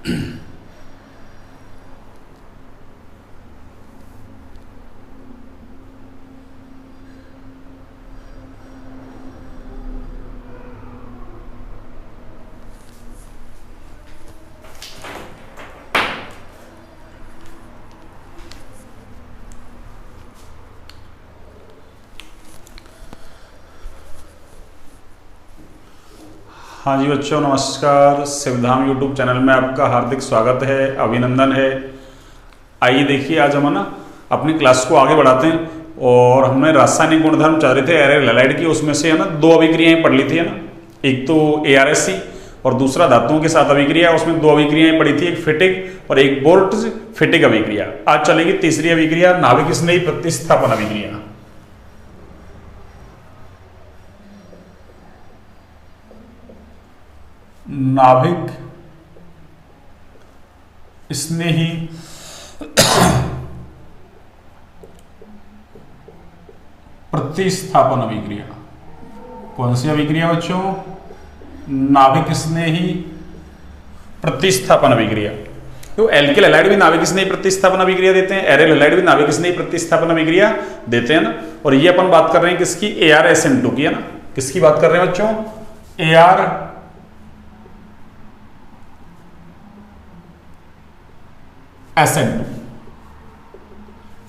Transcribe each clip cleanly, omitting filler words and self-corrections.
हाँ जी बच्चों, नमस्कार। शिवधाम यूट्यूब चैनल में आपका हार्दिक स्वागत है, अभिनंदन है। आइए देखिए, आज हम ना अपनी क्लास को आगे बढ़ाते हैं। और हमने रासायनिक गुणधर्म चल रहे थे एरियल हैलाइड की, उसमें से है ना 2 अभिक्रियाएं पढ़ ली थी, है ना। एक तो ARSC और दूसरा धातुओं के साथ अभिक्रिया। उसमें 2 अभिक्रियाएं पढ़ी थी, एक फिटिक और एक बोल्ट फिटिक अभिक्रिया। आज चलेगी तीसरी अभिक्रिया, नाभिक स्नेही प्रतिस्थापन अभिक्रिया। नाभिक स्नेही प्रतिस्थापन अभिक्रिया। कौन सी अभिक्रिया बच्चों? नाभिक स्नेही प्रतिस्थापन अभिक्रिया। तो एल्किल हैलाइड भी नाभिक स्नेही प्रतिस्थापन अभिक्रिया देते हैं, एरियल हैलाइड भी नाभिक स्नेही प्रतिस्थापन अभिक्रिया देते हैं ना। और ये अपन बात कर रहे हैं किसकी? ArSN2 की, है ना। किसकी बात कर रहे हैं बच्चों?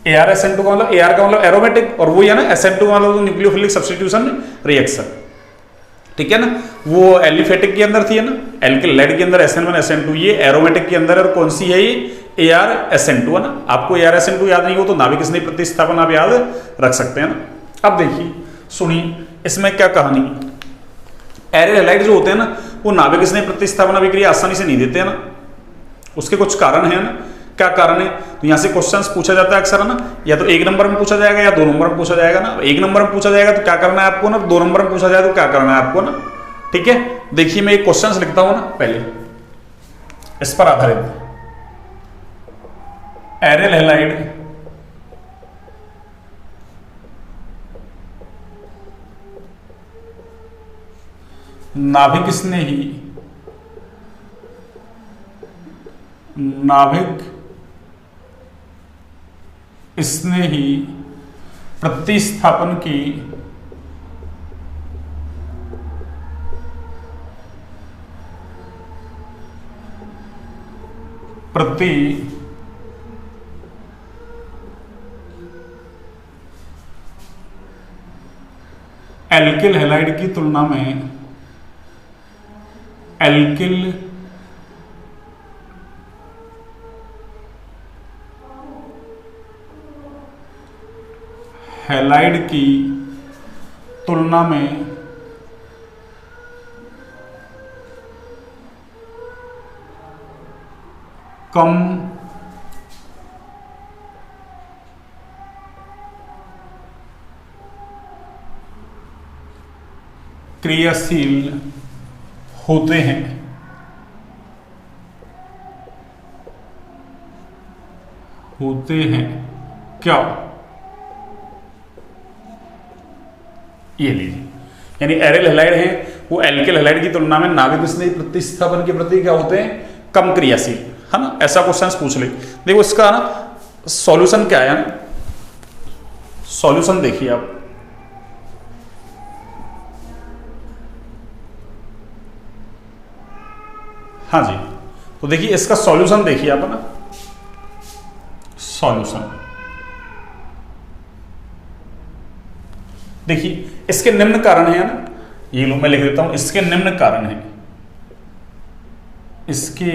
ArSN2 का मतलब AR का मतलब एरोमेटिक, और वो है ना SN2 का मतलब न्यूक्लियोफिलिक सब्स्टिट्यूशन रिएक्शन, ठीक है ना। वो एलिफेटिक के अंदर थी, है ना। एल्किल हैलाइड के अंदर SN1 SN2, ये एरोमेटिक के अंदर। और कौन सी है ये? ArSN2, है ना। आपको ArSN2 याद नहीं हो तो नाभिक स्नेही प्रतिस्थापन आप याद रख सकते हैं ना। अब देखिए, सुनिए इसमें क्या कहानी। एरियल हैलाइड जो होते हैं ना, वो नाभिक स्नेही प्रतिस्थापन अभिक्रिया आसानी से नहीं देते हैं ना। उसके कुछ कारण है ना। क्या कारण है? तो यहां से क्वेश्चंस पूछा जाता है अक्सर, है ना। या तो 1 नंबर में पूछा जाएगा या 2 नंबर में पूछा जाएगा ना। 1 नंबर में पूछा जाएगा तो क्या करना है आपको ना, 2 नंबर में पूछा जाए तो क्या करना है आपको ना, ठीक है। देखिए मैं एक क्वेश्चंस लिखता हूं ना पहले, इस पर आधारित। एरियल हैलाइड नाभिक स्नेही प्रतिस्थापन की प्रति एल्किल हैलाइड की तुलना में एल्किल हैलाइड की तुलना में कम क्रियाशील होते हैं। क्या? ये लीजिए, यानी एरियल हैलाइड है वो एल्किल हैलाइड की तुलना में नाभिक स्नेही प्रतिस्थापन के प्रति क्या होते हैं? कम क्रियाशील, है ना। ऐसा क्वेश्चन पूछ ले। देखो इसका ना सॉल्यूशन क्या है ना, सॉल्यूशन देखिए आप। हाँ जी, तो देखिए इसका सॉल्यूशन देखिए आप ना। सॉल्यूशन देखिए, इसके निम्न कारण है ना। ये लो मैं लिख देता हूं, इसके निम्न कारण है। इसके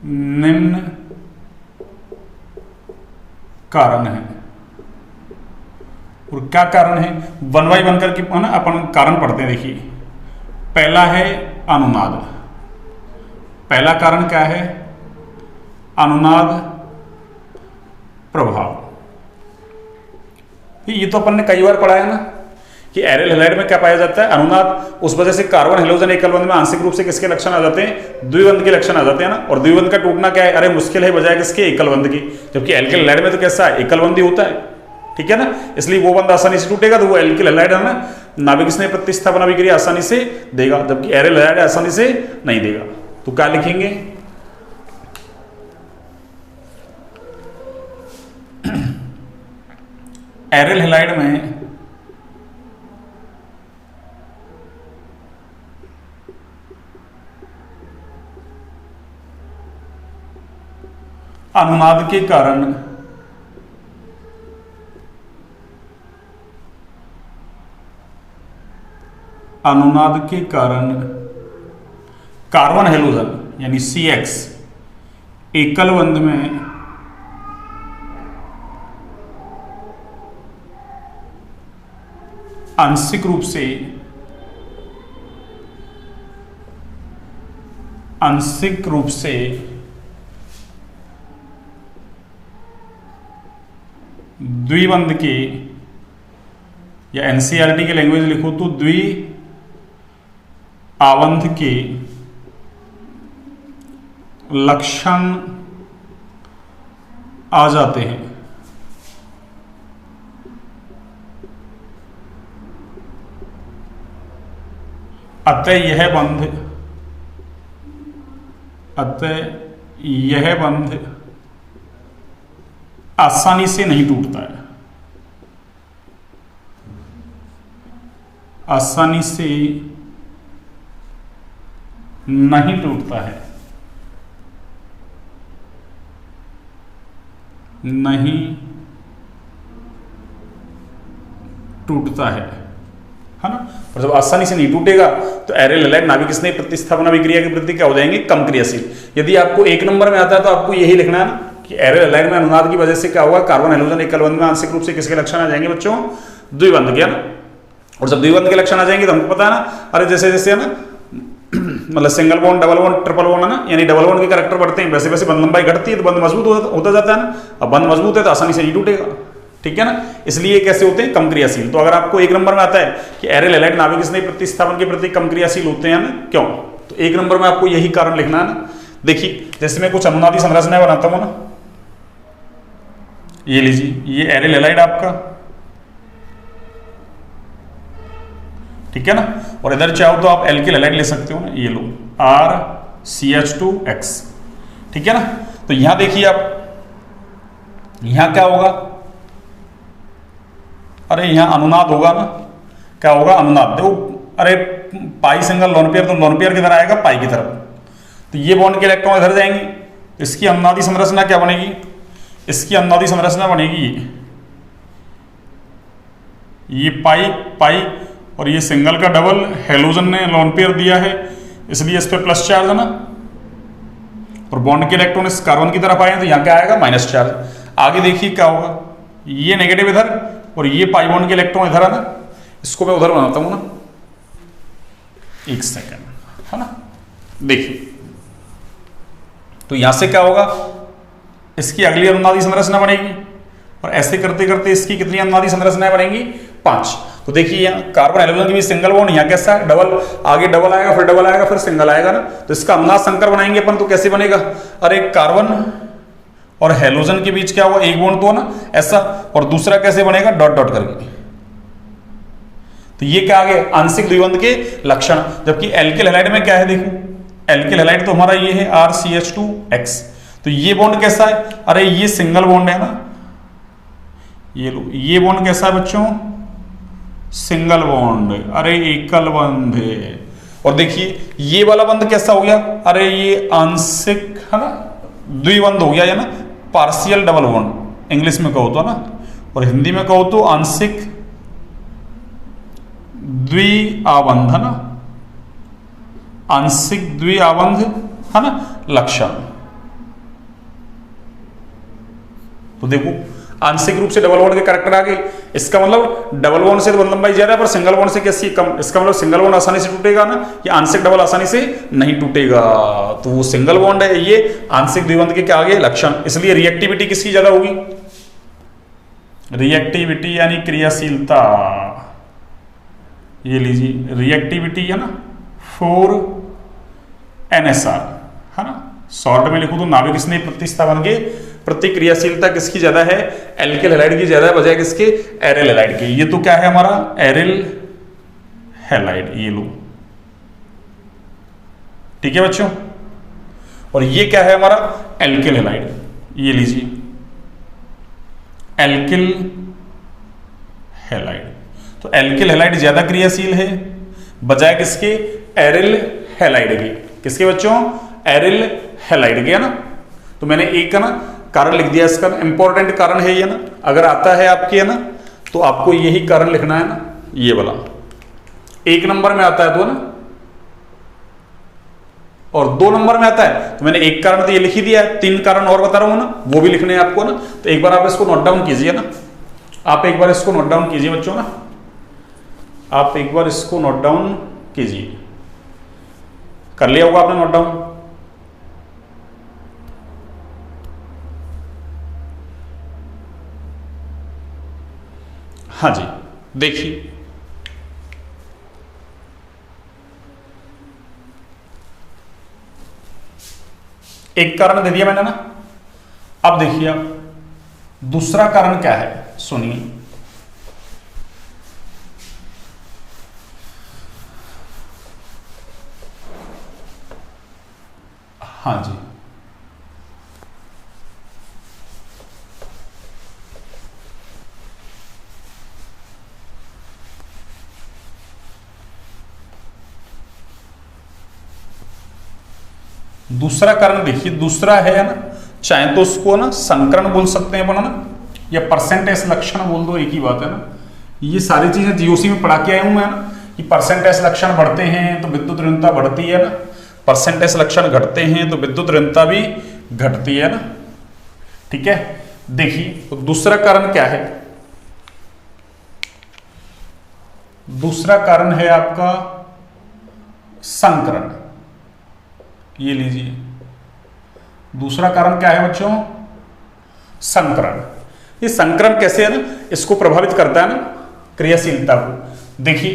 निम्न कारण है। और क्या कारण है? 1 बाय 1 करके है ना अपन कारण पढ़ते हैं। देखिए पहला है अनुनाद। पहला कारण क्या है? अनुनाद प्रभाव। ये तो अपन ने कई बार पढ़ा है ना कि एरियल हैलाइड में क्या पाया जाता है? अनुनाद। उस वजह से कार्बन हेलोजन एकल बंध में आंशिक रूप से किसके लक्षण आ जाते हैं? द्विबंध के लक्षण आ जाते हैं ना। और द्विबंध का टूटना क्या है? अरे मुश्किल है बजाय किसके? एकल बंध की। जबकि एल्किल हैलाइड में तो कैसा है? एकल बंध ही होता है, ठीक है ना। इसलिए वो बंध आसानी से टूटेगा, तो वो एल्किल हैलाइड है ना नाभिक स्नेह प्रतिस्थापन अभिक्रिया आसानी से देगा, जबकि एरियल हैलाइड आसानी से नहीं देगा। तो क्या लिखेंगे, एरिल हैलाइड में अनुनाद के कारण कार्बन हेलोजन यानी CX एकल बंध में आंशिक रूप से द्विबंध के, या NCERT की लैंग्वेज लिखो तो द्वि आवंध के लक्षण आ जाते हैं। अतः यह बंध आसानी से नहीं टूटता है, आसानी से नहीं टूटता है, नहीं टूटता है ना। और जब आसानी से नहीं टूटेगा तो एरिल हैलाइड नाभिक स्नेह प्रतिस्थापना विक्रिया के प्रति क्या हो जाएंगे, कम क्रियाशील। यदि आपको 1 नंबर में आता है तो आपको यही लिखना है ना कि एरिल हैलाइड में अनुनाद की वजह से क्या होगा, कार्बन हेलोजन एकल बंध में आंशिक रूप से किसके लक्षण आ जाएंगे बच्चों, द्विबंध के, ना। और जब द्विबंध के लक्षण आ जाएंगे तो हमको पता है ना, अरे जैसे जैसे है ना मतलब single bond, double bond, triple bond है ना, यानी डबल बॉन्ड के कैरेक्टर बढ़ते हैं, वैसे वैसे बंध लंबाई घटती है तो बंध मजबूत होता जाता है ना। अब बंध मजबूत है तो आसानी से नहीं टूटेगा, ठीक है ना। इसलिए कैसे होते हैं, कम क्रियाशील। तो अगर आपको 1 नंबर में आता है कि एरिल हैलाइड नाभिक स्नेह प्रतिस्थापन के प्रति कम क्रियाशील होते हैं ना, क्यों, तो 1 नंबर में आपको यही कारण लिखना है ना। देखिए जैसे मैं कुछ अनुनादी संरचनाएं बनाता हूं ना, ये लीजिए, ये एरिल हैलाइड आपका, ठीक है ना। और इधर चाहो तो आप एल्किल हैलाइड ले सकते हो ना, ये लो RCH2X, ठीक है ना। तो यहां देखिए आप, यहां क्या होगा, अरे यहां अनुनाद होगा ना, क्या होगा, अनुनाद। देखो अरे पाई सिंगल लोन पेयर, तो लोन पेयर किधर आएगा, पाई की तरफ, तो ये बॉन्ड के इलेक्ट्रॉन इधर जाएंगे, इसकी अनुनादी संरचना क्या बनेगी, इसकी अनुनादी संरचना बनेगी ये पाई पाई, और ये सिंगल का डबल, हेलोजन ने लोन पेयर दिया है इसलिए इस पे प्लस चार्ज है ना, और बॉन्ड के इलेक्ट्रॉन इस कार्बन की तरफ आए हैं तो यहां क्या आएगा, माइनस चार्ज। आगे देखिए क्या होगा, ये नेगेटिव इधर और ये पाई बॉन्ड के इलेक्ट्रॉन इधर है ना, इसको मैं उधर बनाता हूं ना, 1 सेकेंड, है ना। देखिए तो यहां से क्या होगा, इसकी अगली अनुनादी संरचना बनेगी, और ऐसे करते करते इसकी कितनी अनुनादी संरचनाएं बनेंगी, 5। तो देखिए यहाँ कार्बन हेलोजन की भी सिंगल बॉन्ड, यहाँ कैसा है, डबल, आगे डबल आएगा, फिर डबल आएगा, फिर सिंगल आएगा ना। तो इसका अनुनाद संकर बनाएंगे अपन, तो कैसे बनेगा, अरे कार्बन और हेलोजन के बीच क्या होगा, एक बॉन्ड तो ना ऐसा, और दूसरा कैसे बनेगा, डॉट डॉट करके। तो ये क्या आ गया, आंशिक द्विबंध के लक्षण। जबकि एल्किल हैलाइड में क्या है, देखो एल्किल हैलाइड तो हमारा ये है RCH2X, तो ये बॉन्ड कैसा है, अरे ये सिंगल बॉन्ड है ना, ये लो, ये बॉन्ड कैसा है बच्चों, सिंगल बॉन्ड, अरे एकल बंध है। और देखिए ये वाला बंध कैसा हो गया, अरे ये आंशिक है ना, द्विबंध हो गया है ना, पार्शियल डबल बॉन्ड इंग्लिश में कहो तो ना, और हिंदी में कहो तो आंशिक द्विआबंध है ना, आंशिक द्विआबंध है ना लक्षण। तो देखो आंशिक रूप से डबल बॉन्ड के कैरेक्टर आ गए, इसका मतलब डबल बॉन्ड से बंध लंबाई ज्यादा है पर सिंगल बॉन्ड से कैसी कम, इसका मतलब सिंगल बॉन्ड आसानी से टूटेगा ना, ये आंशिक डबल आसानी से नहीं टूटेगा, तो वो सिंगल बॉन्ड है, ये आंशिक द्विबंध के क्या आ गए लक्षण। इसलिए रिएक्टिविटी किसकी ज्यादा होगी, रिएक्टिविटी यानी क्रियाशीलता, ये लीजिए रिएक्टिविटी है ना 4NSR है ना, शॉर्ट में लिखूं तो नाभिक स्नेह प्रतिस्थापन के प्रतिक्रियाशीलता किसकी ज्यादा है, एल्किल हैलाइड की ज्यादा है बजाय किसके, एरिल हैलाइड की। ये तो क्या है हमारा एरिल हैलाइड, ये लो, ठीक है बच्चों। और ये क्या है हमारा एल्किल हैलाइड, ये लीजिए एल्किल हैलाइड। तो एल्किल हैलाइड ज्यादा क्रियाशील है बजाय किसके, एरिल हैलाइड के। किसके बच्चों, एरिल हैलाइड के, है ना। तो मैंने एक है ना कारण लिख दिया इसका, इंपॉर्टेंट कारण है ये ना, अगर आता है आपके है ना तो आपको यही कारण लिखना है ना, ये वाला 1 नंबर में आता है तो है ना, और 2 नंबर में आता है तो मैंने एक कारण तो ये लिख ही दिया है, 3 कारण और बता रहा हूं ना, वो भी लिखने हैं आपको ना। तो एक बार आप इसको नोट डाउन कीजिए ना, आप एक बार इसको नोट डाउन कीजिए बच्चों ना, आप एक बार इसको नोट डाउन कीजिए। कर लिया होगा आपने नोट डाउन? हाँ जी, देखिए एक कारण दे दिया मैंने ना, अब देखिए आप दूसरा कारण क्या है, सुनिए। हाँ जी, दूसरा कारण देखिए, दूसरा है ना, चाहे तो उसको ना संकरण बोल सकते हैं अपन ना, या परसेंटेज लक्षण बोल दो, एक ही बात है ना। ये सारी चीजें जीओसी में पढ़ा के आया हूं मैं ना, कि परसेंटेज लक्षण बढ़ते हैं तो विद्युत ऋणता बढ़ती है ना, परसेंटेज लक्षण घटते हैं तो विद्युत ऋणता भी घटती है ना। ठीक है, देखिए तो दूसरा कारण क्या है, दूसरा कारण है आपका संकरण। ये लीजिए दूसरा कारण क्या है बच्चों, संकरण। ये संकरण कैसे है ना, इसको प्रभावित करता है ना क्रियाशीलता को। देखिए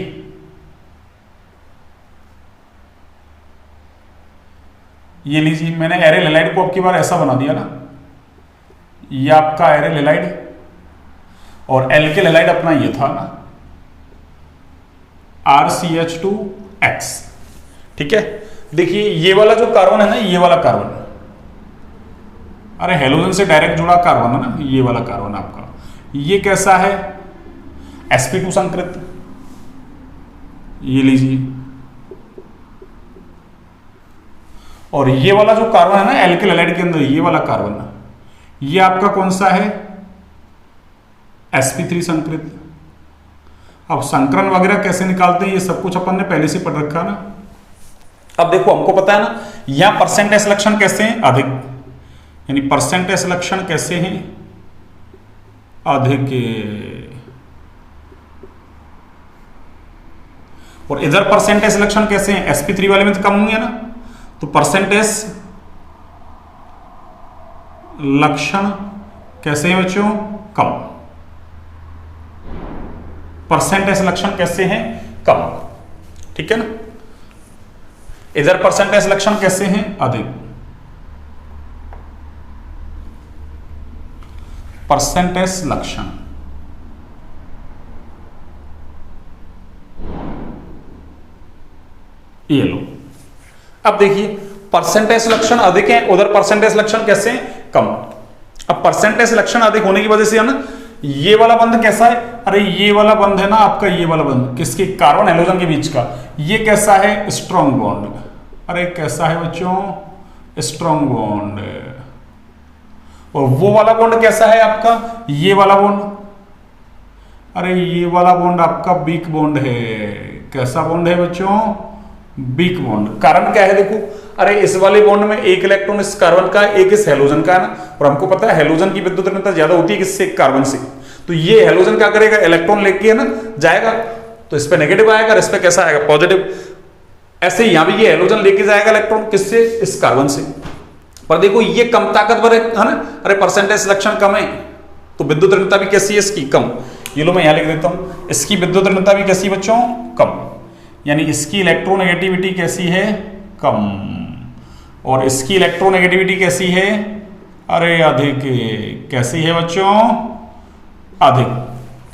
ये लीजिए, मैंने एरिल हैलाइड को अब की बार ऐसा बना दिया ना, ये आपका एरिल हैलाइड और एल्किल हैलाइड अपना ये था ना RCH2X। ठीक है, देखिए ये वाला जो कार्बन है ना, ये वाला कार्बन, अरे हेलोजन से डायरेक्ट जुड़ा कार्बन है ना, ये वाला कार्बन आपका, ये कैसा है, sp2 संकृत। ये लीजिए, और ये वाला जो कार्बन है ना एल्किल हैलाइड के अंदर, ये वाला कार्बन, ये आपका कौन सा है, sp3 संकृत। अब संकरण वगैरह कैसे निकालते हैं ये सब कुछ अपन ने पहले से पढ़ रखा ना। अब देखो हमको पता है ना, यहां परसेंटेज लक्षण कैसे हैं, अधिक, यानी परसेंटेज लक्षण कैसे हैं, अधिक, और इधर परसेंटेज लक्षण कैसे हैं, sp3 वाले में तो कम होंगे ना, तो परसेंटेज लक्षण कैसे हैं बच्चों, कम। परसेंटेज लक्षण कैसे हैं, कम। ठीक है ना, इधर परसेंटेज लक्षण कैसे हैं, अधिक। परसेंटेज लक्षण ये लो। अब देखिए परसेंटेज लक्षण अधिक है, उधर परसेंटेज लक्षण कैसे हैं, कम। अब परसेंटेज लक्षण अधिक होने की वजह से है ना, ये वाला बंध कैसा है, अरे ये वाला बंध है ना आपका, ये वाला बंध किसके, कार्बन हेलोजन के बीच का, ये कैसा है, स्ट्रॉन्ग बॉन्ड। अरे कैसा है बच्चों, स्ट्रॉन्ग बॉन्ड। और वो वाला बॉन्ड कैसा है आपका, ये वाला बॉन्ड, अरे ये वाला बॉन्ड आपका वीक बॉन्ड है। कैसा बॉन्ड है बच्चों, वीक बॉन्ड। कारण क्या है देखो, अरे इस वाले बॉन्ड में एक इलेक्ट्रॉन इस कार्बन का, एक इस हेलोजन का है ना, और हमको पता है हेलोजन की विद्युत ऋणता ज्यादा होती है किससे, कार्बन से। तो ये हेलोजन क्या करेगा, इलेक्ट्रॉन लेके है ना जाएगा, तो इस पे नेगेटिव आएगा और इस पे कैसा आएगा, पॉजिटिव। ऐसे यहां भी ये हेलोजन लेके जाएगा इलेक्ट्रॉन किससे, इस कार्बन से। पर देखो ये कम ताकतवर है ना, अरे परसेंटेज लक्षण कम है तो विद्युत ऋणता भी कैसी है इसकी, कम। ये लो मैं यहां लिख देता हूं, इसकी विद्युत ऋणता भी कैसी बच्चों, कम, यानी इसकी इलेक्ट्रोनेगेटिविटी कैसी है, कम, और इसकी इलेक्ट्रोनेगेटिविटी कैसी है, अरे अधिक। कैसी है बच्चों, अधिक।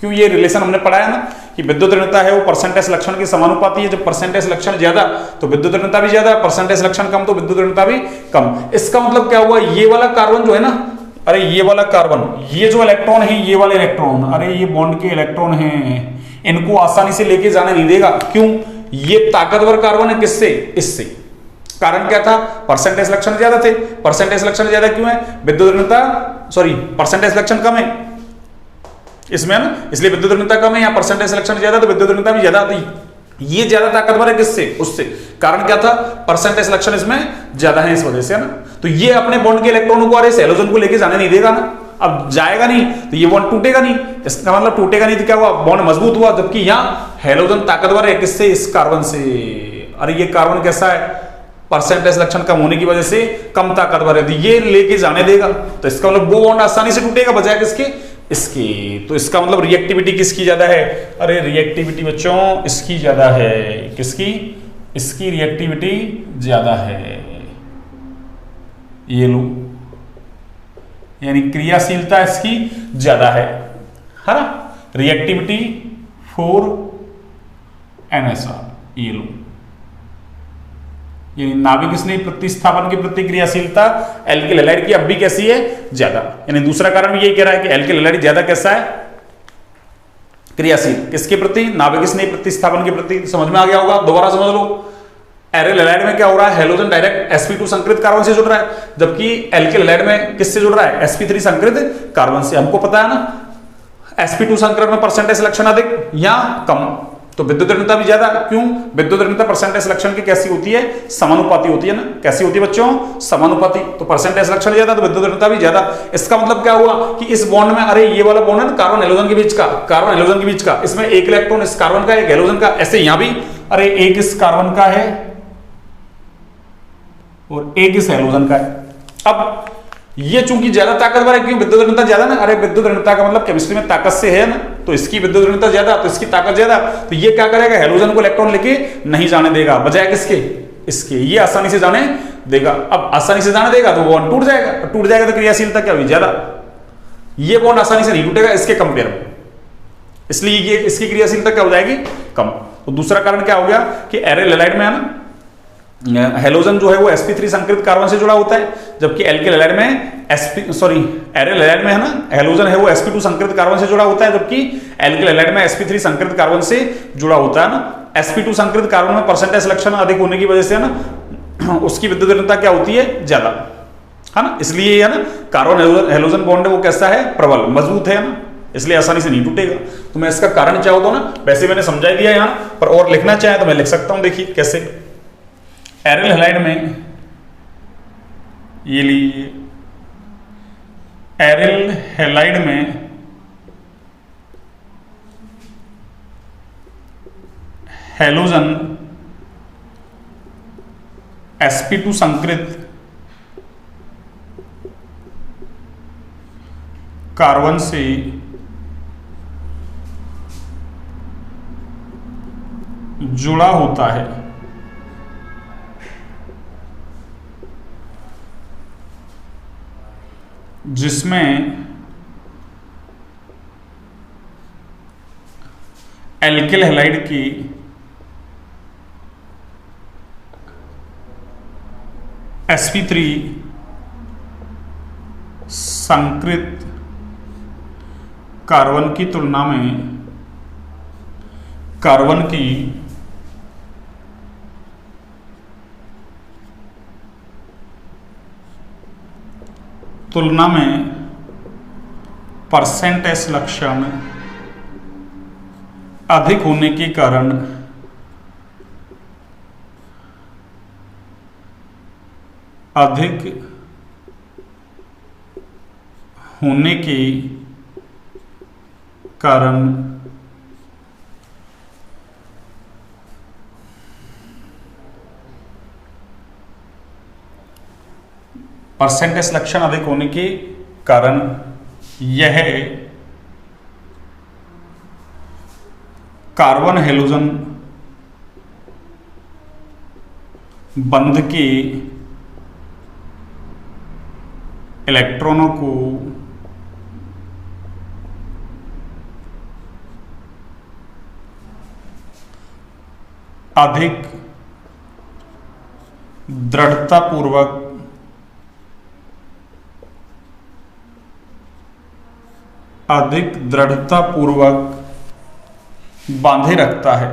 क्यों, ये रिलेशन हमने पढ़ा है ना कि विद्युत ऋणता है वो परसेंटेज लक्षण के समानुपाती है। जब परसेंटेज लक्षण ज्यादा तो विद्युत ऋणता भी ज्यादा, परसेंटेज लक्षण कम तो विद्युत ऋणता भी कम। इसका मतलब क्या हुआ, ये वाला कार्बन जो है ना, अरे ये वाला कार्बन, ये जो इलेक्ट्रॉन है, ये वाले इलेक्ट्रॉन, अरे ये बॉन्ड के इलेक्ट्रॉन हैं, इनको आसानी से लेके जाने नहीं देगा। क्यों, ये ताकतवर कार्बन है किससे, इससे। कारण क्या था, परसेंटेज लक्षण ज्यादा थे। परसेंटेज लक्षण ज्यादा क्यों है, विद्युत ऋणता, सॉरी परसेंटेज लक्षण कम है इसमें ना, इसलिए विद्युत ऋणता कम है। यहाँ परसेंटेज लक्षण ज्यादा तो विद्युत ऋणता भी ज्यादा थी। ये ज्यादा ताकतवर है किससे, उससे। कारण क्या था, परसेंटेज लक्षण इसमें ज्यादा है, इस वजह से है ना। तो ये अपने बॉन्ड के इलेक्ट्रॉनों को, अरे हैलोजन को लेके जाने नहीं देगा ना। अब जाएगा नहीं तो ये बॉन्ड टूटेगा नहीं, इसका मतलब टूटेगा नहीं तो क्या हुआ, बॉन्ड मजबूत हुआ। जबकि यहाँ हैलोजन ताकतवर है किससे, इस कार्बन से। अरे ये कार्बन कैसा है, परसेंटेज लक्षण कम होने की वजह से कम ताकतवर है, तो ये लेके जाने देगा। तो इसका मतलब वो बॉन्ड आसानी से टूटेगा बजाय किसके, इसकी। तो इसका मतलब रिएक्टिविटी किसकी ज्यादा है, अरे रिएक्टिविटी बच्चों इसकी ज्यादा है। किसकी, इसकी रिएक्टिविटी ज्यादा है। ये लो, यानी क्रियाशीलता इसकी ज्यादा है ना। रिएक्टिविटी 4NSR, ये लो, यानी नाभिक स्नेही प्रतिस्थापन की प्रतिक्रियाशीलता एल्किल हैलाइड की अब भी कैसी है, ज्यादा। यानी दूसरा कारण भी यही कह रहा है कि एल्किल हैलाइड ज्यादा कैसा है, क्रियाशील। किसके प्रति, नाभिक स्नेही प्रतिस्थापन के प्रति। समझ में आ गया होगा, दोबारा समझ लो। एरिल हैलाइड में क्या हो रहा है, हैलोजन डायरेक्ट sp2 संकृत कार्बन से जुड़ रहा है, जबकि एल्किल हैलाइड में किससे जुड़ रहा है, sp3 संकृत कार्बन से। हमको पता है ना, sp2 संकृत में परसेंटेज लक्षण अधिक या कम, तो विद्युत ऋणता भी ज्यादा। क्यों, विद्युत ऋणता परसेंटेज लक्षण की कैसी होती है, समानुपाती होती है ना। कैसी होती है बच्चों, समानुपाती। तो परसेंटेज लक्षण ज्यादा तो विद्युत ऋणता भी ज्यादा। इसका मतलब क्या हुआ कि इस बॉन्ड में, अरे ये वाला बॉन्ड है ना कार्बन हैलोजन के बीच का, कार्बन हैलोजन के बीच का, इसमें एक इलेक्ट्रॉन इस कार्बन का, एक हैलोजन का। ऐसे यहां भी, अरे एक इस कार्बन का है और एक इस हैलोजन का है। अब ये चूंकि ज्यादा ताकतवर है, क्यों, विद्युत ऋणता ज्यादा ना। अरे विद्युत ऋणता का मतलब केमिस्ट्री में ताकत से है ना, तो इसकी विद्युत ऋणता ज्यादा तो इसकी ताकत ज्यादा। तो ये क्या करेगा, हैलोजन को इलेक्ट्रॉन लेके नहीं जाने देगा बजाय किसके, इसके। ये आसानी से जाने देगा। अब आसानी से जाने देगा तो बॉन्ड टूट जाएगा, टूट जाएगा तो क्रियाशीलता क्या हुई, ज्यादा। ये बॉन्ड आसानी से नहीं टूटेगा इसके कंपेयर में, इसलिए ये इसकी क्रियाशीलता क्या हो जाएगी, कम। तो दूसरा कारण क्या हो गया कि एरिल हैलाइड में है ना, हैलोजन जो है वो sp3 संकृत कार्बन से जुड़ा होता है, जबकि एल्किल हैलाइड में एरिल हैलाइड में है ना, हैलोजन है वो sp2 संकृत कार्बन से जुड़ा होता है, जबकि एल्किल हैलाइड में sp3 संकृत कार्बन से जुड़ा होता है ना। sp2 संकृत कार्बन में परसेंटेज लक्षण अधिक होने की वजह से है ना, उसकी विद्युत ऋणता क्या होती है, ज्यादा, है ना। इसलिए है ना, कार्बन हैलोजन बॉन्ड है वो कैसा है, प्रबल, मजबूत है ना, इसलिए आसानी से नहीं टूटेगा। तो मैं इसका कारण चाहूँ तो ना, वैसे मैंने समझा दिया यहाँ पर, और लिखना चाहे तो मैं लिख सकता हूँ। देखिए कैसे, एरिल हैलाइड में, ये लीजिए, एरिल हैलाइड में हैलोजन sp2 संकृत कार्बन से जुड़ा होता है, जिसमें एल्किल हैलाइड की sp3 संकृत कार्बन की तुलना में कार्बन की तुलना में परसेंटेज लक्षण अधिक होने के कारण परसेंटेज लक्षण अधिक होने के कारण यह कार्बन हैलोजन बंध के इलेक्ट्रॉनों को अधिक दृढ़तापूर्वक बांधे रखता है,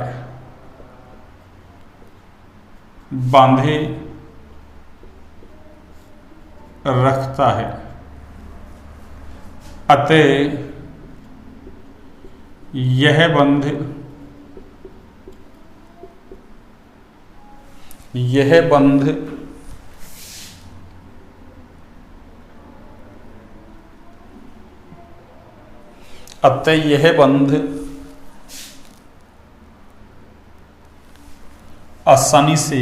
बांधे रखता है, अतः यह बंध आसानी से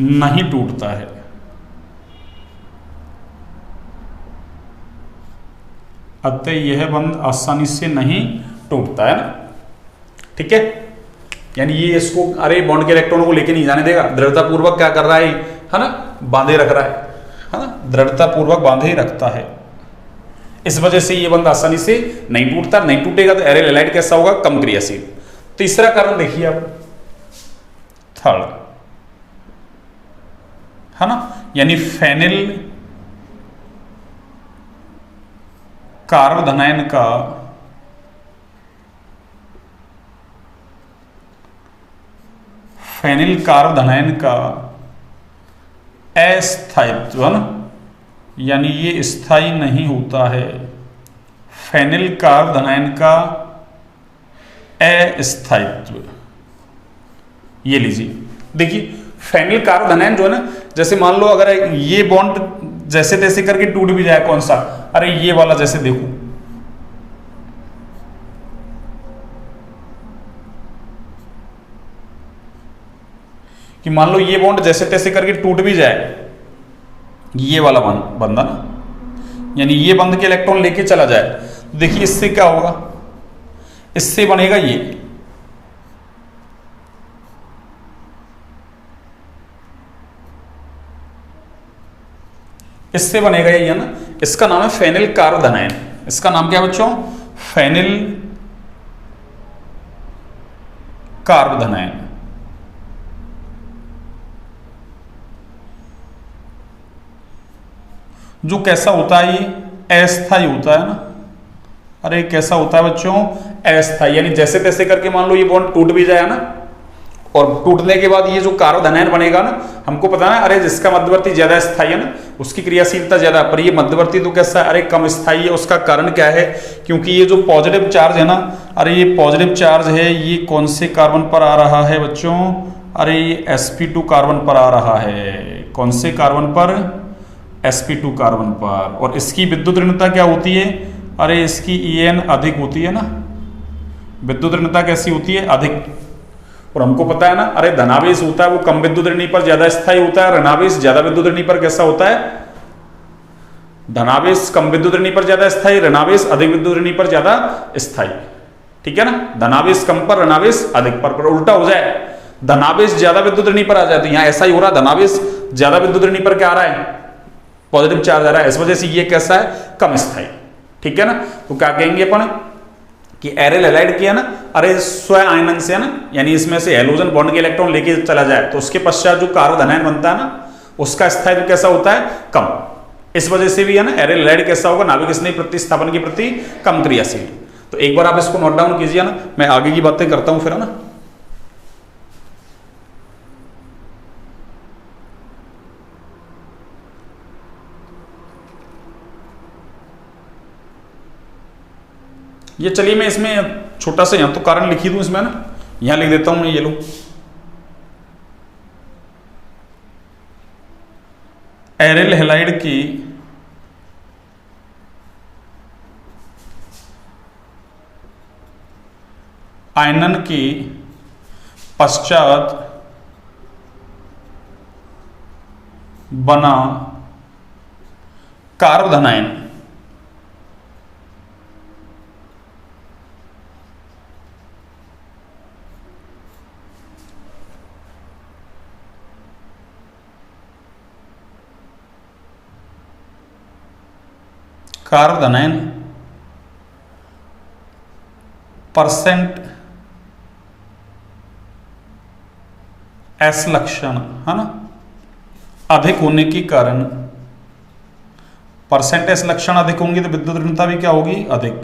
नहीं टूटता है। अतः यह बंध आसानी से नहीं टूटता है ना, ठीक है। यानी ये इसको, अरे बॉन्ड के इलेक्ट्रॉनों को लेके नहीं जाने देगा, दृढ़तापूर्वक क्या कर रहा है ना, बांधे रख रहा है ना, दृढ़तापूर्वक बांधे ही रखता है। इस वजह से ये बंध आसानी से नहीं टूटता, नहीं टूटेगा तो एरियल हैलाइड कैसा होगा, कम क्रियाशील। तीसरा कारण देखिए आप, थर्ड, है ना, यानी फेनिल कार्बोधनायन का अस्थायित्व, है ना, यानी ये स्थायी नहीं होता है। फेनिल कार्बोधनायन का अस्थायित्व, ये लीजिए, देखिए फेनिल कार्बोधनायन जो है ना, जैसे मान लो अगर ये बॉन्ड जैसे तैसे करके टूट भी जाए, कौन सा, अरे ये वाला, जैसे देखो कि मान लो ये बॉन्ड जैसे तैसे करके टूट भी जाए, ये वाला बंधा ना, यानी ये बंध के इलेक्ट्रॉन लेके चला जाए, तो देखिए इससे क्या होगा, इससे बनेगा ये, इससे बनेगा ये, है ना, इसका नाम है फेनिल कार्बोधनायन। इसका नाम क्या है बच्चों, फेनिल कार्बोधनायन। जो कैसा होता है, ये अस्थायी होता है ना, अरे कैसा होता है बच्चों, अस्थायी, यानी जैसे तैसे करके मान लो ये बॉन्ड टूट भी जाए ना, और टूटने के बाद ये जो कार्बोधनायन बनेगा ना, हमको पता है, अरे जिसका मध्यवर्ती ज्यादा स्थायी है ना, उसकी क्रियाशीलता ज्यादा, पर ये मध्यवर्ती तो कैसा है, अरे कम स्थायी है। उसका कारण क्या है, क्योंकि ये जो पॉजिटिव चार्ज है ना, अरे ये पॉजिटिव चार्ज है, ये कौन से कार्बन पर आ रहा है बच्चों, अरे ये sp2 कार्बन पर आ रहा है। कौन से कार्बन पर, sp2 कार्बन पर। और इसकी विद्युत ऋणता क्या होती है, अरे इसकी En अधिक होती है ना, विद्युत ऋणता कैसी होती है, अधिक। और हमको पता है ना, अरे धनावेश होता है वो कम विद्युत ऋणी पर ज्यादा स्थायी होता है, ऋणावेश ज्यादा विद्युत ऋणी पर कैसा होता है, धनावेश कम विद्युत ऋणी पर ज्यादा स्थायी, ऋणावेश अधिक विद्युत ऋणी पर ज्यादा स्थायी, ठीक है ना। धनावेश कम पर, ऋणावेश अधिक पर उल्टा हो जाए, धनावेश ज्यादा विद्युत ऋणी पर आ जाए, तो यहाँ ऐसा ही हो रहा है, धनावेश ज्यादा विद्युत ऋणी पर क्या आ रहा है, पॉजिटिव चार्ज आ रहा है, इस वजह से ये कैसा है, कम स्थायी, ठीक है ना। तो क्या कहेंगे अपन कि एरियल हैलाइड किया ना, अरे स्व आयनन से है ना, यानी इसमें से हैलोजन बॉन्ड के इलेक्ट्रॉन लेके चला जाए, तो उसके पश्चात जो कार्बोधनायन बनता है ना, उसका स्थायित्व कैसा होता है, कम। इस वजह से भी है ना, एरियल हैलाइड कैसा होगा, नाभिक स्नेही प्रतिस्थापन के प्रति कम क्रियाशील। तो एक बार आप इसको नोट डाउन कीजिए ना, मैं आगे की बातें करता हूं फिर, है ना। ये चलिए मैं इसमें छोटा सा यहां तो कारण लिखी दूं इसमें ना, यहां लिख देता हूं, ये लो, एरियल हैलाइड की आयनन की पश्चात बना कार्बोधनायन परसेंट एस लक्षण है ना अधिक होने के कारण, परसेंट एस लक्षण अधिक होंगे तो विद्युत ऋणता भी क्या होगी, अधिक।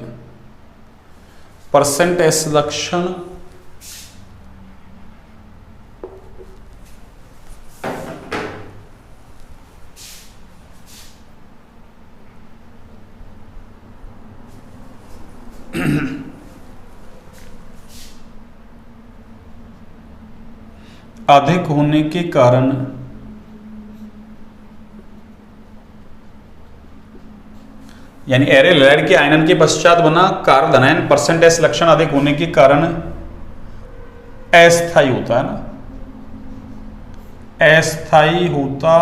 परसेंट एस लक्षण अधिक होने के कारण यानी एरे लैड के आयनन के पश्चात बना कार्य धनायन परसेंट एस लक्षण अधिक होने के कारण अस्थायी होता है ना, अस्थायी होता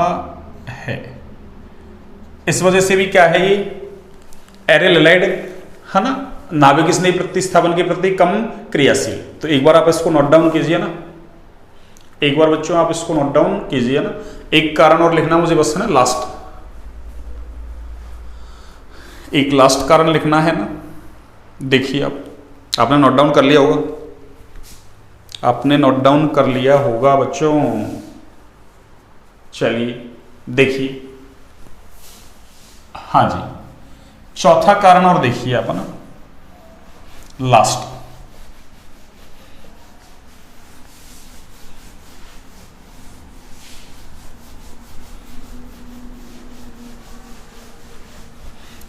है। इस वजह से भी क्या है ये एरे लैड है ना, नाभिक स्नेही प्रतिस्थापन के प्रति कम क्रियाशील। तो एक बार आप इसको नोट डाउन कीजिए ना, एक बार बच्चों आप इसको नोट डाउन कीजिए ना। एक कारण और लिखना मुझे बस है ना, लास्ट एक लास्ट कारण लिखना है ना। देखिए आप, आपने नोट डाउन कर लिया होगा, आपने नोट डाउन कर लिया होगा बच्चों। चलिए देखिए, हाँ जी, चौथा कारण और देखिए आप ना, लास्ट।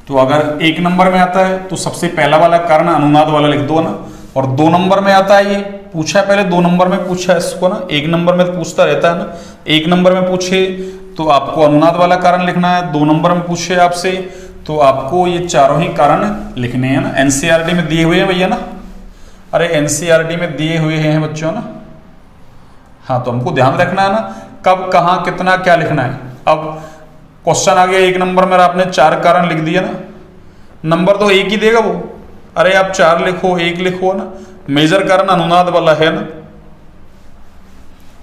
तो अगर एक नंबर में आता है तो सबसे पहला वाला कारण अनुनाद वाला लिख दो ना, और 2 नंबर में आता है ये पूछा है पहले, 2 नंबर में पूछा है इसको ना, 1 नंबर में तो पूछता रहता है ना, 1 नंबर में पूछे तो आपको अनुनाद वाला कारण लिखना है, 2 नंबर में पूछे आपसे तो आपको ये चारों ही कारण लिखने हैं ना। एनसीईआरटी में दिए हुए हैं भैया ना, अरे एनसीईआरटी में दिए हुए हैं बच्चों ना। हाँ, तो हमको ध्यान रखना है ना कब कहाँ कितना क्या लिखना है। अब क्वेश्चन आ गया 1 नंबर में, आपने 4 कारण लिख दिया ना, नंबर तो एक ही देगा वो, अरे आप 4 लिखो 1 लिखो ना, मेजर कारण अनुनाद वाला है ना,